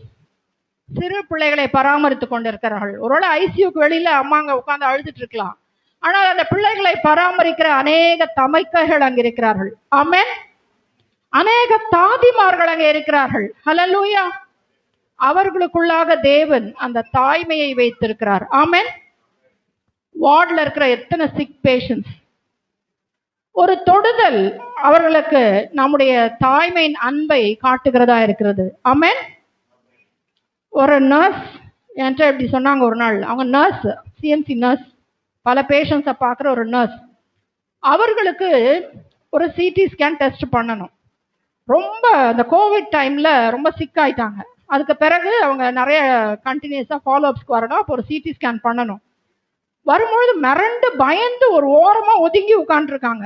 சிறு பிள்ளைகளை பராமரித்துக் கொண்டிருக்கிறார்கள். ஒருவேளை ஐசியூக்கு வெளியில அம்மாங்க உட்கார்ந்து அழுதுட்டு இருக்கலாம். ஆனால் அந்த பிள்ளைகளை பராமரிக்கிற அநேக தமைக்கைகள் அங்கே இருக்கிறார்கள். ஆமென். அநேக தாதிமார்கள் அங்கே இருக்கிறார்கள். ஹல்லேலூயா. அவர்களுக்குள்ளாக தேவன் அந்த தாய்மையை வைத்திருக்கிறார். ஆமென். வார்டுல இருக்கிற எத்தனை சிக் பேஷண்ட்ஸ், ஒரு தொடுதல் அவர்களுக்கு நம்முடைய தாய்மையின் அன்பை காட்டுகிறதா இருக்கிறது. ஆமென். ஒரு நர்ஸ் என்கிட்ட இப்படி சொன்னாங்க ஒரு நாள். அவங்க நர்ஸ், சிஎம்சி நர்ஸ், பல பேஷண்ட்ஸை பார்க்குற ஒரு நர்ஸ். அவர்களுக்கு ஒரு சிடி ஸ்கேன் டெஸ்ட் பண்ணணும். ரொம்ப அந்த கோவிட் டைம்ல ரொம்ப சிக் ஆயிட்டாங்க. அதுக்கு பிறகு அவங்க நிறைய கண்டினியூஸாக ஃபாலோஅப்ஸ்க்கு வரணும். அப்போ ஒரு சிடி ஸ்கேன் பண்ணணும். வரும்பொழுது மிரண்டு பயந்து ஒரு ஓரமா ஒதுங்கி உட்காந்துருக்காங்க.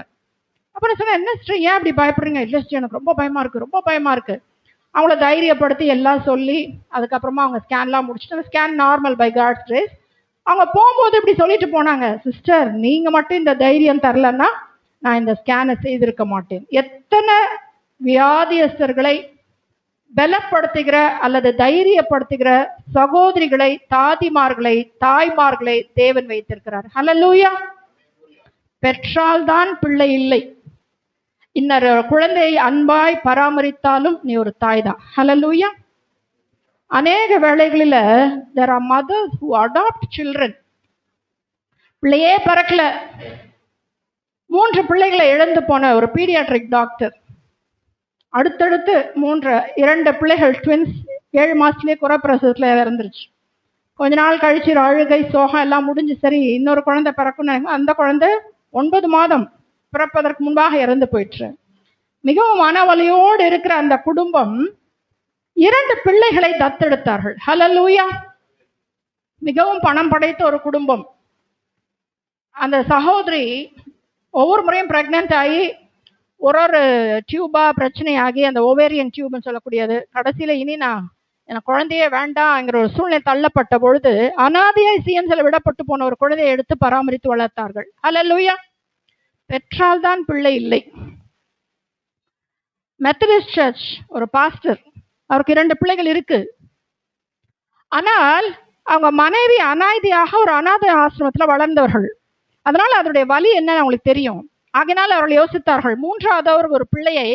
அப்புறம் சொன்னேன், என்ன சிஸ்டர் ஏன் அப்படி பயப்படுறீங்க? இல்லை சிஸ்டர் எனக்கு ரொம்ப பயமா இருக்கு, ரொம்ப பயமா இருக்கு. அவங்கள தைரியப்படுத்தி எல்லாம் சொல்லி அதுக்கப்புறமா அவங்க ஸ்கேன்லாம் முடிச்சுட்டு, அந்த scan normal by God's grace. அவங்க போகும்போது இப்படி சொல்லிட்டு போனாங்க, சிஸ்டர் நீங்க மட்டும் இந்த தைரியம் தரலன்னா நான் இந்த ஸ்கேனை செய்திருக்க மாட்டேன். எத்தனை வியாதியஸ்தர்களை பலப்படுத்துகிற அல்லது தைரியப்படுத்துகிற சகோதரிகளை, தாதிமார்களை, தாய்மார்களை தேவன் வைத்திருக்கிறார். ஹல்லேலூயா. பெற்றால்தான் பிள்ளை இல்லை. இன்னொரு குழந்தையை அன்பாய் பராமரித்தாலும் நீ ஒரு தாய் தான். ஹல்லேலூயா. அநேக வேளைகளில் there are mothers who adopt children. பிள்ளையே பிறக்கல, 3 பிள்ளைகளை இழந்து போன ஒரு பீடியாட்ரிக் டாக்டர், அடுத்தடுத்து 2 பிள்ளைகள் ட்வின்ஸ் 7 மாசத்துலேயே குறப்பிரசவத்தில் இறந்துருச்சு. கொஞ்ச நாள் கழிச்சு அழுகை சோகம் எல்லாம் முடிஞ்சு சரி இன்னொரு குழந்தை பிறக்கும். அந்த குழந்தை 9 மாதம் பிறப்பதற்கு முன்பாக இறந்து போயிற்று. மிகவும் மனவலியோடு இருக்கிற அந்த குடும்பம் 2 பிள்ளைகளை தத்தெடுத்தார்கள். ஹல்லேலூயா. மிகவும் பணம் படைத்த ஒரு குடும்பம். அந்த சகோதரி ஒவ்வொரு முறையும் பிரெக்னென்ட் ஆகி ஒரு டியூபா பிரச்சனையாகி அந்த ஓவேரியன் டியூப்னு சொல்லக்கூடியது கடைசியில் இனி எனக்கு குழந்தையே வேண்டாம்ங்கிற ஒரு சூழ்நிலை தள்ளப்பட்ட பொழுது அனாதையாய் சிஎம்சில் விடப்பட்டு போன ஒரு குழந்தையை எடுத்து பராமரித்து வளர்த்தார்கள். ஹல்லேலூயா. பெற்றால்தான் பிள்ளை இல்லை. மெத்தடிஸ்ட் சர்ச் ஒரு பாஸ்டர், அவருக்கு 2 பிள்ளைகள் இருக்கு. ஆனால் அவங்க மனைவி அனாதையாக ஒரு அனாதை ஆசிரமத்தில் வளர்ந்தவர்கள். அதனால அதனுடைய வலி என்னன்னு அவங்களுக்கு தெரியும். ஆகினால் அவர்கள் யோசித்தார்கள், 3வது ஒரு பிள்ளையை,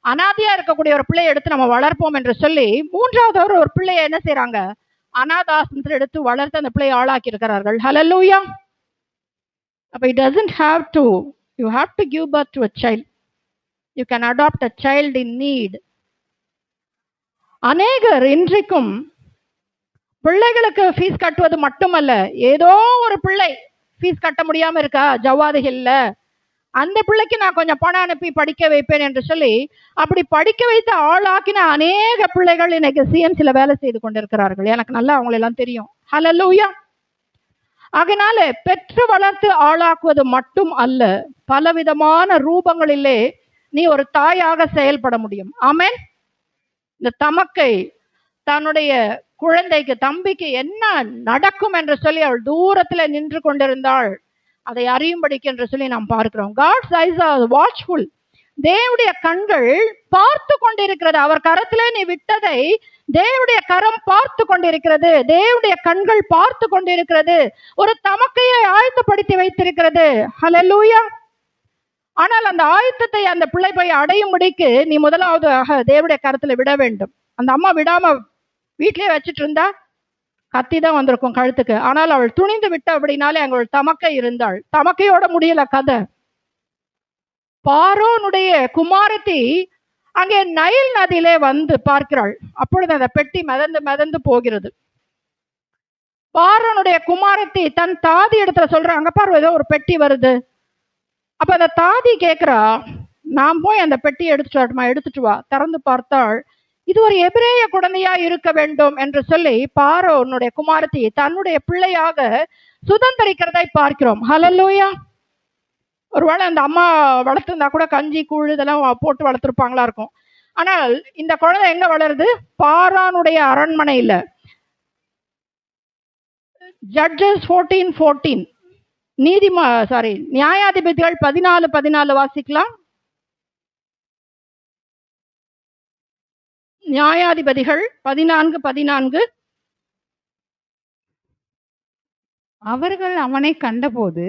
அனாதையா இருக்கக்கூடிய ஒரு பிள்ளையை எடுத்து நம்ம வளர்ப்போம் என்று சொல்லி 3வது ஒரு பிள்ளையை என்ன செய்யறாங்க, அனாதை ஆசிரமத்தில் எடுத்து வளர்த்து அந்த பிள்ளையை ஆளாக்கி இருக்கிறார்கள். ஹல்லேலூயா. அப்ப it doesn't have to, you have to give birth to a child. You can adopt a child in need. அநேகர் இன்றைக்கும் பிள்ளைகளுக்கு ஃபீஸ் கட்டுவது மட்டுமல்ல, ஏதோ ஒரு பிள்ளை ஃபீஸ் கட்ட முடியாம இருக்கா, ஜவ்வாதுகள்ல, அந்த பிள்ளைக்கு நான் கொஞ்சம் பணம் அனுப்பி படிக்க வைப்பேன் என்று சொல்லி அப்படி படிக்க வைத்து ஆளாக்கின அநேக பிள்ளைகள் இன்னைக்கு சிஎம்சில வேலை செய்து கொண்டிருக்கிறார்கள். எனக்கு நல்லா அவங்களெல்லாம் தெரியும். ஹல்லேலூயா. அதனால பெற்று வளர்த்து ஆளாக்குவது மட்டும் அல்ல, பலவிதமான ரூபங்களிலே நீ ஒரு தாயாக செயல்பட முடியும். ஆமென். இந்த தமக்கை தன்னுடைய குழந்தைக்கு, தம்பிக்கு என்ன நடக்கும் என்று சொல்லி அவள் தூரத்துல நின்று கொண்டிருந்தாள். அதை அறியும்படிக்கு என்று சொல்லி நாம் பார்க்கிறோம். God's eyes are watchful. தேவனுடைய கண்கள் பார்த்து கொண்டிருக்கிறது. அவர் கரத்திலே நீ விட்டதை தேவனுடைய கரம் பார்த்து கொண்டிருக்கிறது. தேவனுடைய கண்கள் பார்த்து கொண்டிருக்கிறது. ஒரு தமக்கையை ஆயத்தப்படுத்தி வைத்திருக்கிறது. ஹல்லேலூயா. ஆனால் அந்த ஆயத்தத்தை அந்த பிள்ளை போய் அடையும்படிக்கு நீ முதலாவதாக தேவனுடைய கரத்துல விட வேண்டும். அந்த அம்மா விடாம வீட்டிலேயே வச்சுட்டு இருந்தா கத்தி தான் வந்திருக்கும் கழுத்துக்கு. ஆனால் அவள் துணிந்து விட்ட அப்படின்னாலே அங்க ஒரு தமக்கை இருந்தாள். தமக்கையோட முடியல கதை. பார்வோனுடைய குமாரத்தி அங்கே நைல் நதியிலே வந்து பார்க்கிறாள். அப்பொழுது அந்த பெட்டி மிதந்து மிதந்து போகிறது. பார்வோனுடைய குமாரத்தி தன் தாதி இடத்துல சொல்றாங்க, அங்க பாரு ஏதோ ஒரு பெட்டி வருது. அப்ப அந்த தாதி கேட்கிறா, நான் போய் அந்த பெட்டியை எடுத்துட்டு வரட்டுமா? எடுத்துட்டு வா. திறந்து பார்த்தாள், இது ஒரு எபிரேய குழந்தையா இருக்க வேண்டும் என்று சொல்லி பார்வோனுடைய குமாரத்தி தன்னுடைய பிள்ளையாக சுதந்திரிக்கிறதை பார்க்கிறோம். ஹல்லேலூயா. ஒருவேளை அந்த அம்மா வளர்த்துருந்தா கூட கஞ்சி கூழ் இதெல்லாம் போட்டு வளர்த்துருப்பாங்களா இருக்கும். ஆனால் இந்த குழந்தை எங்க வளருது? பார்வோனுடைய அரண்மனையில. ஜட்ஜஸ் 14:14, நியாயாதிபதிகள் 14:14 வாசிக்கலாம். நியாயாதிபதிகள் 14:14. அவர்கள் அவனை கண்டபோது,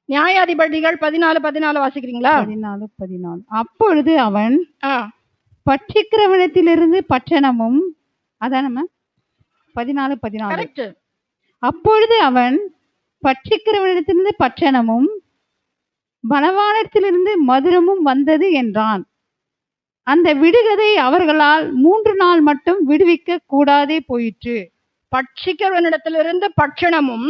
நியாயாதிபதிகள் 14:14 வாசிக்கிறீங்களா? 14:14. அப்பொழுது அவன் பட்சிக்கிறவனிடத்திலிருந்து பட்சணமும், அதான் நம்ம 14:14. அப்பொழுது அவன் பட்சிக்கிறவனிடத்திலிருந்து பட்சணமும் பலவானத்திலிருந்து மதுரமும் வந்தது என்றான். அந்த விடுகதை அவர்களால் 3 நாள் மட்டும் விடுவிக்க கூடாதே போயிற்று. பட்சிக்கிறவனிடத்திலிருந்து பட்சணமும்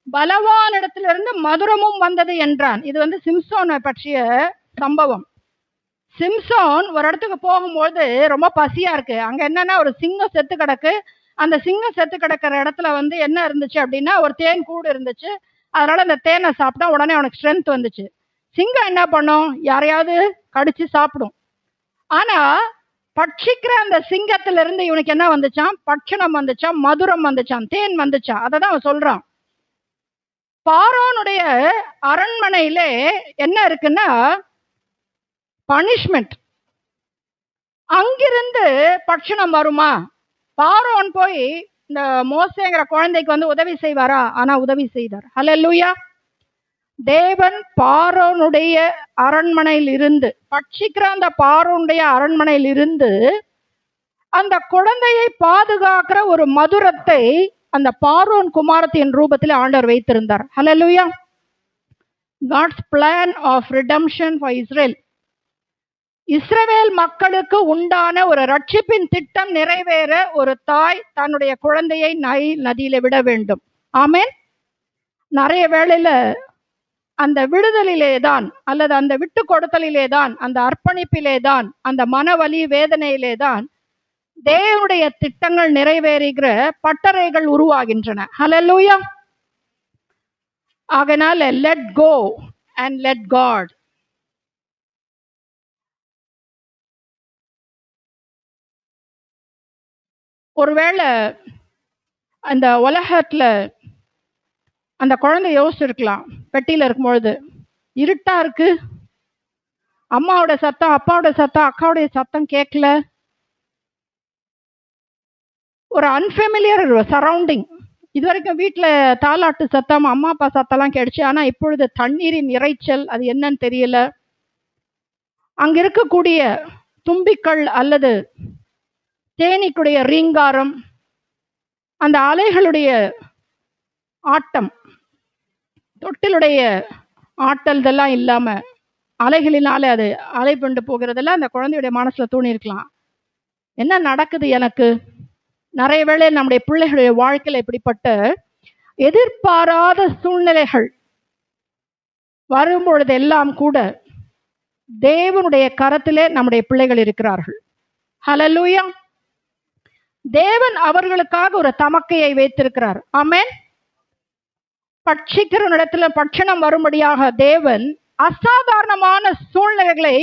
பலவானிடத்திலிருந்து மதுரமும் வந்தது என்றான். இது சிம்சோனை பற்றிய சம்பவம். சிம்சோன் ஒரு இடத்துக்கு போகும்போது ரொம்ப பசியா இருக்கு. அங்க என்னன்னா ஒரு சிங்கம் செத்து கிடக்கு. அந்த சிங்கம் செத்து கிடக்கிற இடத்துல என்ன இருந்துச்சு அப்படின்னா ஒரு தேன் கூடு இருந்துச்சு. அதனால அந்த தேனை சாப்பிட்டா உடனே அவனுக்கு ஸ்ட்ரென்த் வந்துச்சு. சிங்கம் என்ன பண்ணும்? யாரையாவது கடிச்சு சாப்பிடும். ஆனா பட்சிக்கிற அந்த சிங்கத்திலிருந்து இவனுக்கு என்ன வந்துச்சான்? பட்சணம் வந்துச்சான், மதுரம் வந்துச்சான், தேன் வந்துச்சான். அதை தான் அவன் சொல்றான். பார்வோனுடைய அரண்மனையிலே என்ன இருக்குன்னா பனிஷ்மெண்ட். அங்கிருந்து பட்சணம் வருமா? பார்வோன் போய் இந்த மோசேங்கிற குழந்தைக்கு வந்து உதவி செய்வாரா? ஆனா உதவி செய்தார். ஹல்லேலூயா. தேவன் பார்வோனுடைய அரண்மனையில் இருந்து, பட்சிக்கிற அந்த பார்வோனுடைய அரண்மனையில் இருந்து அந்த குழந்தையை பாதுகாக்கிற ஒரு மதுரத்தை அந்த பார்வோன் குமாரத்தின் ரூபத்தில் ஆண்டவர் வைத்திருந்தார். ஹல்லேலூயா. God's plan of redemption for Israel. இஸ்ரவேல் மக்களுக்கு உண்டான ஒரு ரட்சிப்பின் திட்டம் நிறைவேற ஒரு தாய் தன்னுடைய குழந்தையை நைல் நதியில விட வேண்டும். ஆமென். நிறைய வேளையில அந்த விடுதலிலே தான், அல்லது அந்த விட்டு கொடுத்தலிலே தான், அந்த அர்ப்பணிப்பிலே தான், அந்த மனவலி வேதனையிலே தான் தேவனுடைய திட்டங்கள் நிறைவேறுகிற பட்டறைகள் உருவாகின்றன. ஹல்லேலூயா. ஆகையால let go and let God. ஒருவேளை அந்த உலகத்துல அந்த குழந்தை யோசிச்சிருக்கலாம், பெட்டியில இருக்கும்பொழுது இருட்டா இருக்கு, அம்மாவோட சத்தம், அப்பாவோட சத்தம், அக்காவுடைய சத்தம் கேட்கல, ஒரு அன்ஃபெமிலியர் சரௌண்டிங். இது வரைக்கும் வீட்டுல தாலாட்டு சத்தம், அம்மா அப்பா சத்தம்லாம் கேட்டுச்சு. ஆனா இப்பொழுது தண்ணீரின் இறைச்சல், அது என்னன்னு தெரியல. அங்க இருக்கக்கூடிய தும்பிக்கள் அல்லது தேனீக்குடைய ரீங்காரம், அந்த அலைகளுடைய ஆட்டம், தொட்டிலுடைய ஆட்டல், இதெல்லாம் இல்லாம அலைகளினாலே அது அலை கொண்டு போகிறதெல்லாம் அந்த குழந்தையுடைய மனசுல தூணி இருக்கலாம். என்ன நடக்குது எனக்கு? நிறைய வேளை நம்முடைய பிள்ளைகளுடைய வாழ்க்கையில இப்படிப்பட்ட எதிர்பாராத சூழ்நிலைகள் வரும்பொழுது எல்லாம் கூட தேவனுடைய கரத்திலே நம்முடைய பிள்ளைகள் இருக்கிறார்கள். ஹல்லேலூயா. தேவன் அவர்களுக்காக ஒரு தமக்கையை வைத்திருக்கிறார். ஆமென். பட்சிக்கிற இடத்துல பட்சணம் வரும்படியாக தேவன் அசாதாரணமான சூழ்நிலைகளை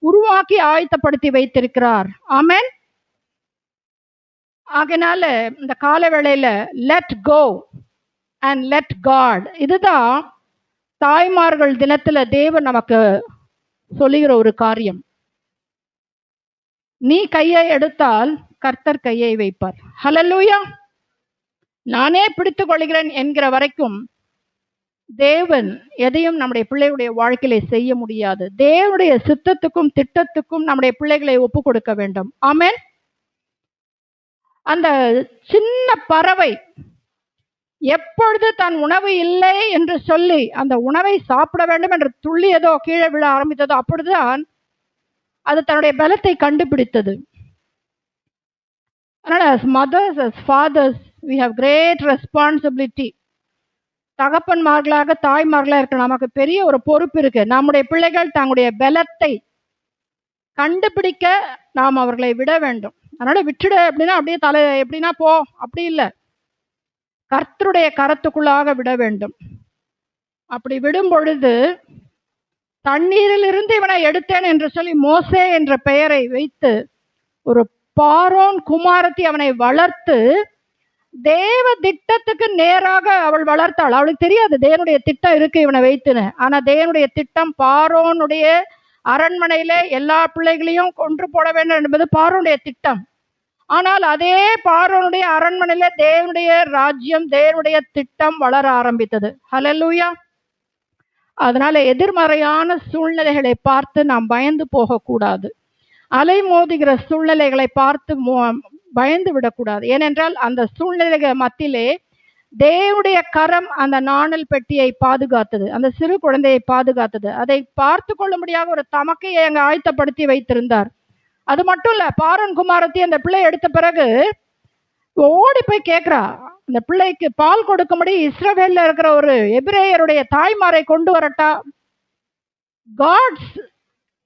உருவாக்கி ஆயத்தப்படுத்தி வைத்திருக்கிறார். ஆமென். ஆகையினால இந்த கால வேளையில let go and let God, இதுதான் தாய்மார்கள் தினத்துல தேவன் நமக்கு சொல்லுகிற ஒரு காரியம். நீ கையை எடுத்தால் கர்த்தர் கையை வைப்பார். ஹல்லேலூயா. நானே பிடித்துக் கொள்கிறேன் என்கிற வரைக்கும் தேவன் எதையும் நம்முடைய பிள்ளைகளுடைய வாழ்க்கையில செய்ய முடியாது. தேவனுடைய சித்தத்துக்கும் திட்டத்துக்கும் நம்முடைய பிள்ளைகளை ஒப்பு கொடுக்க வேண்டும். ஆமென். அந்த சின்ன பறவை எப்பொழுது தன் உணவு இல்லை என்று சொல்லி அந்த உணவை சாப்பிட வேண்டும் என்று துள்ளியதோ, கீழே விழ ஆரம்பித்ததோ, அப்பொழுதுதான் அது தன்னுடைய பலத்தை கண்டுபிடித்தது. அதனால as mothers, as fathers, we have great responsibility. தகப்பன்மார்களாக, தாய்மார்களாக இருக்க நமக்கு பெரிய ஒரு பொறுப்பு இருக்கு. நம்முடைய பிள்ளைகள் தங்களுடைய பலத்தை கண்டுபிடிக்க நாம் அவர்களை விட வேண்டும். அதனால விட்டுடு அப்படின்னா அப்படியே தலை எப்படின்னா போ, அப்படி இல்லை, கர்த்தருடைய கரத்துக்குள்ளாக விட வேண்டும். அப்படி விடும் பொழுது தண்ணீரில் இருந்து இவனை எடுத்தேன் என்று சொல்லி மோசே என்ற பெயரை வைத்து ஒரு பார்வோன் குமாரத்தி அவனை வளர்த்து தேவ திட்டத்துக்கு நேராக அவள் வளர்த்தாள். அவளுக்கு தெரியாது தேவனுடைய திட்டம் இருக்கு இவனை வைத்துன்னு. ஆனா தேவனுடைய திட்டம் பார்வோனுடைய அரண்மனையில எல்லா பிள்ளைகளையும் கொன்று போட வேண்டும் என்பது பார்வோனுடைய திட்டம். ஆனால் அதே பார்வோனுடைய அரண்மனையில தேவனுடைய ராஜ்யம், தேவனுடைய திட்டம் வளர ஆரம்பித்தது. ஹல்லேலூயா. அதனால எதிர்மறையான சூழ்நிலைகளை பார்த்து நாம் பயந்து போகக்கூடாது. அலை மோதுகிற சூழ்நிலைகளை பார்த்து பயந்து விடக்கூடாது. ஏனென்றால் அந்த சூழ்நிலைகள் மத்தியிலே தேவனுடைய கரம் அந்த நாணல் பெட்டியை பாதுகாத்தது, அந்த சிறு குழந்தையை பாதுகாத்தது. அதை பார்த்து கொள்ளும்படியாக ஒரு தமக்கையை அங்க ஆயத்தப்படுத்தி வைத்திருந்தார். அது மட்டும் இல்ல, பார்வோன் குமாரத்தி அந்த பிள்ளை எடுத்த பிறகு ஓடி போய் கேட்கிறா, அந்த பிள்ளைக்கு பால் கொடுக்கும்படி இஸ்ரவேல்ல இருக்கிற ஒரு எபிரேயருடைய தாய்மாரை கொண்டு வரட்டா. God's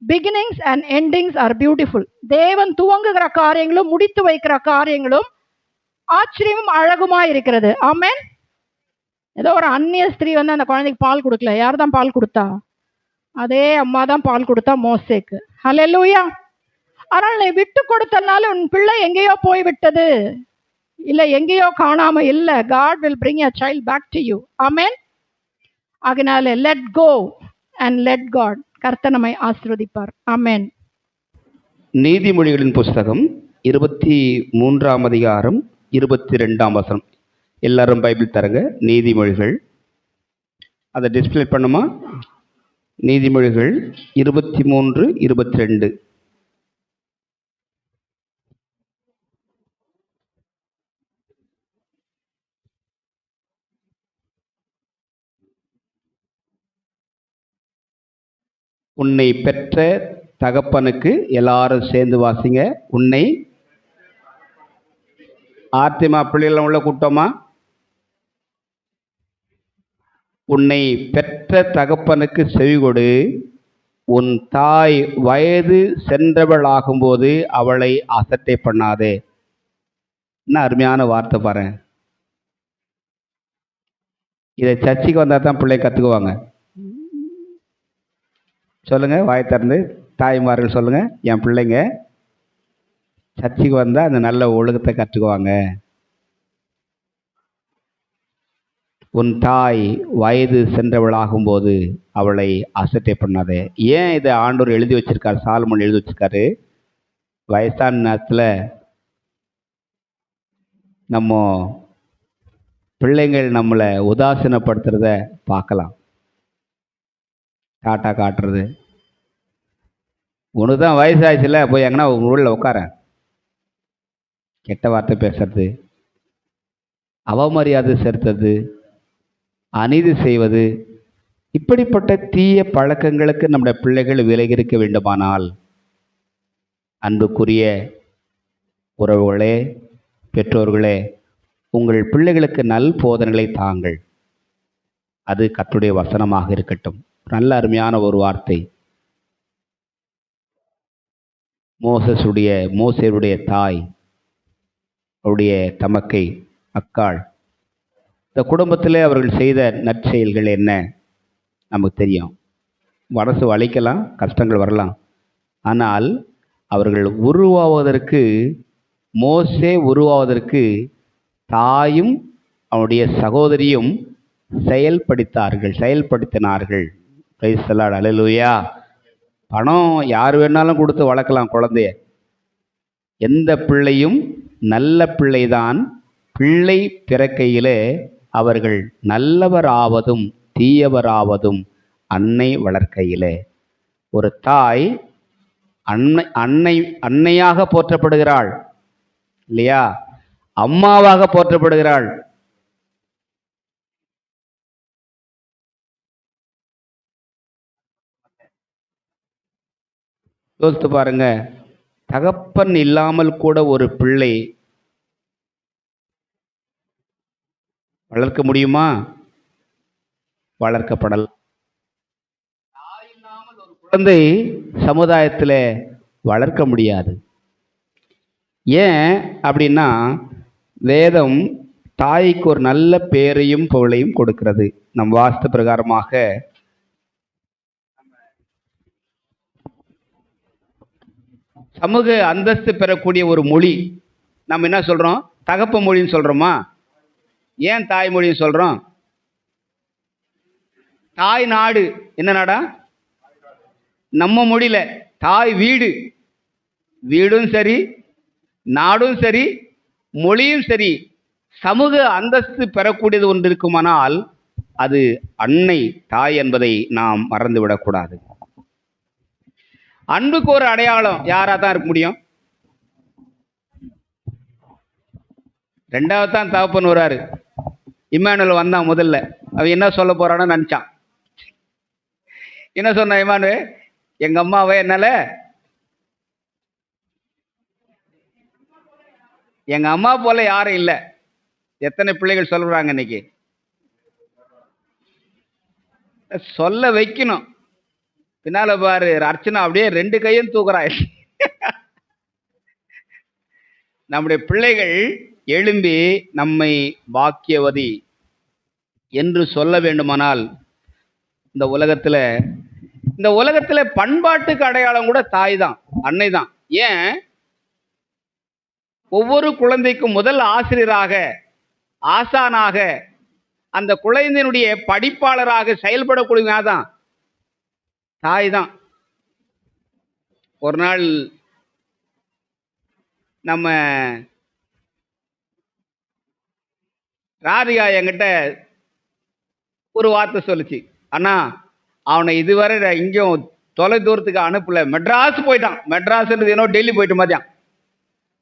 beginnings and endings are beautiful. தேவன் துவங்குகிற காரியங்களும் முடித்து வைக்கிற காரியங்களும் ஆச்சரியமும் அழகுமா இருக்கிறது. ஆமென். ஏதோ ஒரு அந்நிய ஸ்திரீ வந்து அந்த குழந்தைக்கு பால் கொடுக்கல. யார் தான் பால் கொடுத்தா? அதே அம்மா தான் பால் கொடுத்தா மோசேக்கு. ஹல்லேலூயா. ஆனால் நீ விட்டு கொடுத்தனால உன் பிள்ளை எங்கேயோ போய்விட்டது, இல்ல எங்கேயோ காணாம இல்ல. God will bring your child back to you. Amen. அதனால let go and let God. கர்த்தர் நம்மை ஆசீர்வதிப்பார். ஆமென். நீதிமொழிகளின் புஸ்தகம் 23ஆம் அதிகாரம் 22ஆம் வசனம். எல்லாரும் பைபிள் தரங்க. நீதிமொழிகள் அதை டிஸ்பிளே பண்ணுமா? நீதிமொழிகள் 23:22. உன்னை பெற்ற தகப்பனுக்கு, எல்லாரும் சேர்ந்து வாசிங்க. உன்னை ஆர்த்திமா பிள்ளைகள் உள்ள கூட்டமா? உன்னை பெற்ற தகப்பனுக்கு செவிகொடு, உன் தாய் வயது சென்றவள் ஆகும்போது அவளை அசட்டை பண்ணாதே. என்ன அருமையான வார்த்தை பாரு. இதை சர்ச்சைக்கு வந்தா தான் பிள்ளை கற்றுக்குவாங்க. சொல்லுங்க, வாய் திறந்து தாய்மார்கள் சொல்லுங்க, என் பிள்ளைங்க சர்ச்சைக்கு வந்தால் அந்த நல்ல ஒழுக்கத்தை கற்றுக்குவாங்க. உன் தாய் வயது சென்றவளாகும்போது அவளை அசட்டை பண்ணாதே. ஏன் இதை ஆண்டவர் எழுதி வச்சிருக்காரு? சாலமோன் எழுதி வச்சிருக்காரு. வயசான நேரத்தில் நம்ம பிள்ளைங்கள் நம்மளை உதாசீனப்படுத்துறத பார்க்கலாம். டாட்டா காட்டுறது, உனக்கு தான் வயசாயிடுச்சுல, போய் எங்கன்னா உங்கள் ஊரில் உட்கார, கெட்ட வார்த்தை பேசுறது, அவமரியாதை செலுத்துறது, அநீதி செய்வது, இப்படிப்பட்ட தீய பழக்கங்களுக்கு நம்முடைய பிள்ளைகள் விலகி இருக்க வேண்டுமானால், அன்புக்குரிய உறவுகளே, பெற்றோர்களே, உங்கள் பிள்ளைகளுக்கு நல் போதனைகளை தாங்கள். அது கர்த்தருடைய வசனமாக இருக்கட்டும். நல்ல அருமையான ஒரு வார்த்தை. மோசேயுடைய தாய், அவருடைய தமக்கை அக்காள், இந்த குடும்பத்தில் அவர்கள் செய்த நற்செயல்கள் என்ன நமக்கு தெரியும். மனசு வலிக்கலாம், கஷ்டங்கள் வரலாம். ஆனால் அவர்கள் மோசே உருவாவதற்கு தாயும் அவனுடைய சகோதரியும் செயல்படுத்தினார்கள். பிரைஸ் தி லார்ட், அல்லேலூயா. பணம் யார் வேணாலும் கொடுத்து வளர்க்கலாம் குழந்தைய. எந்த பிள்ளையும் நல்ல பிள்ளைதான். பிள்ளை பிறக்கையிலே அவர்கள் நல்லவராவதும் தீயவராவதும் அன்னை வளர்க்கையிலே. ஒரு தாய் அன்னையாக போற்றப்படுகிறாள் இல்லையா? அம்மாவாக போற்றப்படுகிறாள். யோசித்து பாருங்க, தகப்பன் இல்லாமல் கூட ஒரு பிள்ளை வளர்க்க முடியுமா? வளர்க்கப்படலாம். தாய் இல்லாமல் ஒரு குழந்தை சமுதாயத்தில் வளர்க்க முடியாது. ஏன் அப்படின்னா, வேதம் தாய்க்கு ஒரு நல்ல பேரையும் புகழையும் கொடுக்கிறது. நம் வாஸ்து பிரகாரமாக சமூக அந்தஸ்து பெறக்கூடிய ஒரு மொழி நம்ம என்ன சொல்றோம்? தகப்ப மொழின்னு சொல்றோமா? ஏன் தாய்மொழின்னு சொல்றோம்? தாய் நாடு என்ன நாடா? நம்ம மொழியில தாய் வீடு. வீடும் சரி, நாடும் சரி, மொழியும் சரி, சமூக அந்தஸ்து பெறக்கூடியது ஒன்று இருக்குமானால் அது அன்னை தாய் என்பதை நாம் மறந்துவிடக்கூடாது. அன்புக்கு ஒரு அடையாளம் யாரா தான் இருக்க முடியும்? ரெண்டாவது தான் தகப்பன் வராரு. இம்மானுவேல் வந்தான் முதல்ல. அவன் என்ன சொல்ல போறான்னு நினைச்சான். என்ன சொன்ன இம்மானுவேல்? எங்க அம்மாவை என்னால, எங்க அம்மா போல யாரும் இல்லை. எத்தனை பிள்ளைகள் சொல்றாங்க இன்னைக்கு? சொல்ல வைக்கணும். பின்னால பாரு, அர்ச்சனா அப்படியே 2 கையும் தூக்குறாய். நம்முடைய பிள்ளைகள் எழும்பி நம்மை பாக்கியவதி என்று சொல்ல வேண்டுமானால், இந்த உலகத்துல பண்பாட்டுக்கு அடையாளம் கூட தாய் தான், அன்னை தான். ஏன் ஒவ்வொரு குழந்தைக்கும் முதல் ஆசிரியராக, ஆசானாக, அந்த குழந்தையினுடைய படிப்பாளராக செயல்படக்கூடியதான் தாய் தான். ஒரு நாள் நம்ம ராதிகா என்கிட்ட ஒரு வார்த்தை சொல்லுச்சு, அண்ணா அவனை இதுவரை இங்கேயும் தொலை தூரத்துக்கு அனுப்பல, மெட்ராஸ் போயிட்டான். மெட்ராஸ்ன்றது ஏன்னோ டெல்லி போயிட்டு மதியம்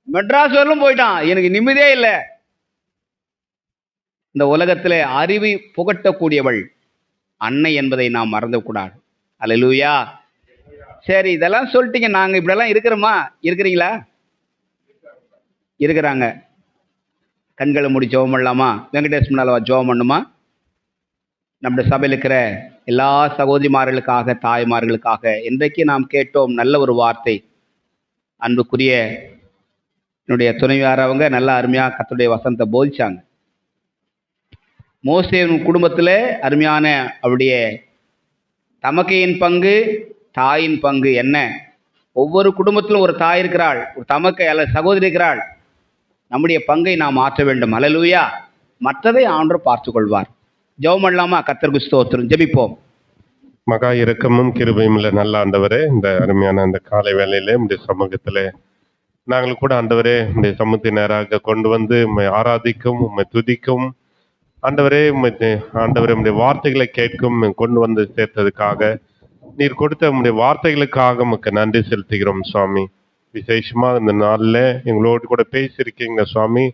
மெட்ராஸ் வரலும் போயிட்டான், எனக்கு நிம்மதியே இல்லை. இந்த உலகத்தில் அறிவை புகட்டக்கூடியவள் அன்னை என்பதை நாம் மறந்துவிடக்கூடாது. அல்லேலூயா. சரி, இதெல்லாம் சொல்லிட்டீங்க, நாங்கள் இப்படியெல்லாம் இருக்கிறோமா? இருக்கிறீங்களா? இருக்கிறாங்க. கண்களை மூடி ஜெபம் பண்ணலாமா? வெங்கடேஷ் முன்னாலவா ஜெபம் பண்ணுமா? நம்முடைய சபையில் இருக்கிற எல்லா சகோதரிமார்களுக்காக, தாய்மார்களுக்காக இன்றைக்கு நாம் கேட்டோம் நல்ல ஒரு வார்த்தை. அன்புக்குரிய என்னுடைய துணைவியார் அவங்க நல்ல அருமையாக கர்த்தருடைய வசனத்தை போதிச்சாங்க. மோசேவின் குடும்பத்தில் அருமையான அவருடைய தமக்கையின் பங்கு, தாயின் பங்கு என்ன? ஒவ்வொரு குடும்பத்திலும் ஒரு தாய் இருக்கிறாள், ஒரு தமக்கை அல்லது சகோதரி இருக்கிறாள். நம்முடைய பங்கை நாம் ஆற்ற வேண்டும். அல்லேலூயா. மற்றதை ஆண்டவர் பார்த்து கொள்வார். ஜெபம் பண்ணலாமா? கர்த்தருக்கு ஸ்தோத்திரம். ஜெபிப்போம். மகா இரக்கமும் கிருபையும் உள்ள நல்ல ஆண்டவரே, இந்த அருமையான அந்த காலை வேளையிலே உடைய சமூகத்திலே நாங்கள் கூட ஆண்டவரே உடைய சமூகத்தை நேராக கொண்டு வந்து உம்மை ஆராதிக்கும், உம்மை துதிக்கும் ஆண்டவரே, ஆண்டவரே உடைய வார்த்தைகளை கேட்கும் கொண்டு வந்து சேர்த்ததுக்காக, நீர் கொடுத்த உடைய வார்த்தைகளுக்காக உமக்கு நன்றி செலுத்துகிறோம் சுவாமி. விசேஷமா இந்த நாளில் எங்களோடு கூட பேசியிருக்கீங்க சுவாமி.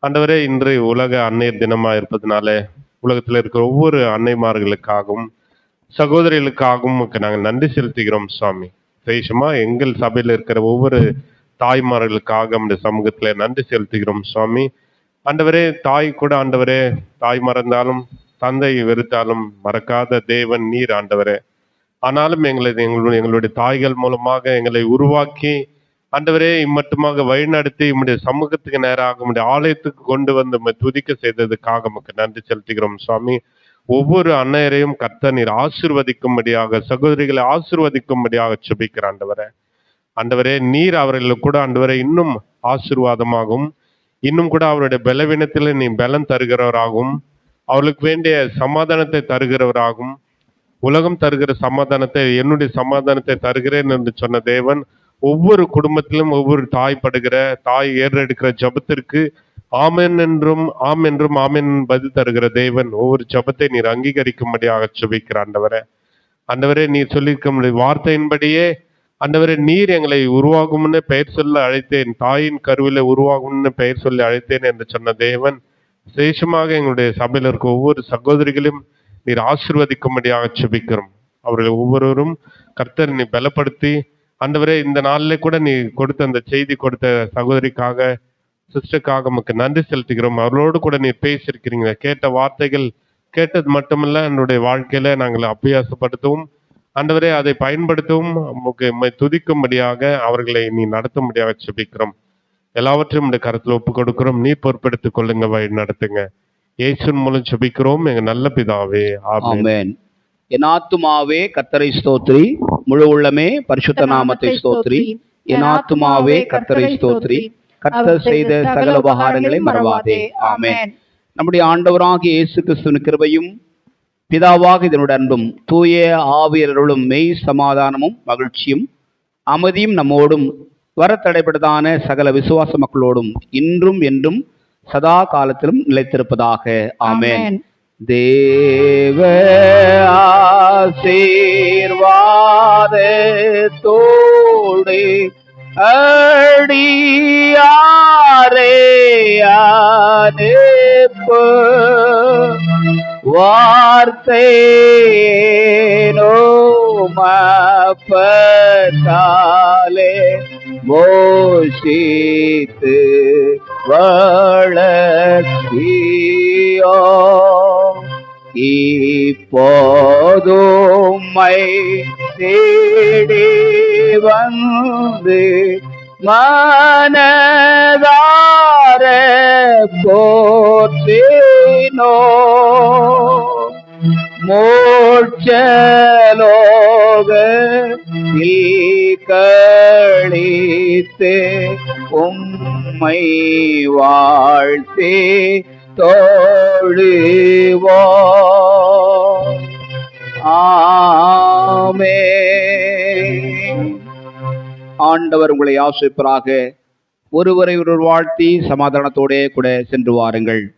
ஆண்டவரே, இன்று உலக அன்னையர் தினமாக இருப்பதனால உலகத்தில் இருக்கிற ஒவ்வொரு அன்னைமார்களுக்காகவும் சகோதரிகளுக்காகவும் நாங்கள் நன்றி செலுத்துகிறோம் சுவாமி. விசேஷமா எங்கள் சபையில் இருக்கிற ஒவ்வொரு தாய்மார்களுக்காக நம்முடைய சமூகத்தில் நன்றி செலுத்துகிறோம் சுவாமி. ஆண்டவரே, தாய் கூட ஆண்டவரே, தாய் மறந்தாலும் தந்தை வெறுத்தாலும் மறக்காத தேவன் நீர் ஆண்டவரே. ஆனாலும் எங்களுடைய தாய்கள் மூலமாக எங்களை உருவாக்கி ஆண்டவரே இம்மட்டுமாக வழிநடத்தி உம்முடைய சமூகத்துக்கு நேராக உம்முடைய ஆலயத்துக்கு கொண்டு வந்து துதிக்க செய்ததுக்காக நமக்கு நன்றி செலுத்துகிறோம் சுவாமி. ஒவ்வொரு அன்னையரையும் கர்த்தர் நீர் ஆசீர்வதிக்கும்படியாக, சகோதரிகளை ஆசீர்வதிக்கும்படியாக ஜெபிக்கிற ஆண்டவரே. ஆண்டவரே, நீர் அவர்களுக்கு கூட ஆண்டவரே இன்னும் ஆசீர்வாதமாகவும், இன்னும் கூட அவருடைய பலவீனத்தில் நீ பலன் தருகிறவராகவும், அவர்களுக்கு வேண்டிய சமாதானத்தை தருகிறவராகவும், உலகம் தருகிற சமாதானத்தை என்னுடைய சமாதானத்தை தருகிறேன் என்று சொன்ன தேவன் ஒவ்வொரு குடும்பத்திலும் ஒவ்வொரு தாய் ஏறெடுக்கிற ஜபத்திற்கு ஆமென் என்றும் ஆமென் பதில் தருகிற தேவன் ஒவ்வொரு ஜபத்தை நீர் அங்கீகரிக்கும்படியாக ஜெபிக்கிற ஆண்டவரே. ஆண்டவரே, நீர் சொல்லியிருக்க வார்த்தையின்படியே ஆண்டவரே, நீர் எங்களை உருவாகும்னு பெயர் சொல்ல அழைத்தேன், தாயின் கருவில உருவாகும்னு பெயர் சொல்லி அழைத்தேன் என்று சொன்ன தேவன் விசேஷமாக எங்களுடைய சபையில் இருக்க ஒவ்வொரு சகோதரிகளையும் நீர் ஆசீர்வதிக்கும்படியாக ஜெபிக்கிறோம். அவர்கள் ஒவ்வொருவரும் கர்த்தர் நீ பலப்படுத்தி ஆண்டவரே, இந்த நாளிலே கூட நீ கொடுத்த அந்த செய்தி கொடுத்த சகோதரிக்காக, சிஸ்டருக்காக நமக்கு நன்றி செலுத்துகிறோம். அவர்களோடு கூட நீ பேசியிருக்கிறீங்க. கேட்ட வார்த்தைகள் கேட்டது மட்டுமல்ல, என்னுடைய வாழ்க்கையில நாங்கள் அபியாசப்படுத்தவும் ஆண்டவரே அதை பயன்படுத்தவும் உம்மை துதிக்கும்படியாக அவர்களை நீ நடத்தும்படியாக ஜெபிக்கிறோம். எல்லாவற்றையும் உடைய கருத்தில் ஒப்பு கொடுக்கிறோம். நீ பொறுப்பெடுத்துக் கொள்ளுங்க, வழி நடத்துங்க. இயேசுவின் மூலம் ஜெபிக்கிறோம் எங்க நல்ல பிதாவே, ஆமென். என் ஆத்துமாவே கர்த்தரை ஸ்தோத்திரி, முழு உள்ளமே பரிசுத்த நாமத்தை ஸ்தோத்திரி. என் ஆத்துமாவே கர்த்தரை ஸ்தோத்திரி, கர்த்தர் செய்த சகல உபகாரங்களை மறவாதே. ஆமென். நம்முடைய ஆண்டவராகிய இயேசு கிறிஸ்துவின் கிருபையும் பிதாவாக இதனுடைய அன்பும் தூய ஆவியருளும் மெய் சமாதானமும் மகிழ்ச்சியும் அமைதியும் நம்மோடும் வரத்தடைபடுதான சகல விசுவாச மக்களோடும் இன்றும் என்றும் சதா காலத்திலும் நிலைத்திருப்பதாக. ஆமென். தேவ ஆசீர்வாதத்தோடு அடியாரே அனுப்பு, வார்த்தையேனோ மப்பத்தாலே மோஷித்து வளர்த்தியோ, இப்போதும்மை தேடி வந்து மனதார போற்றினோ, மோட்சலோக களிப்பூர துதித்து உம்மை வாழ்த்தே தோழுவோ. ஆமென். ஆண்டவர் உங்களை ஆசீர்வதிப்பாராக. ஒருவரை ஒருவர் வாழ்த்தி சமாதானத்தோடே கூட சென்று வாருங்கள்.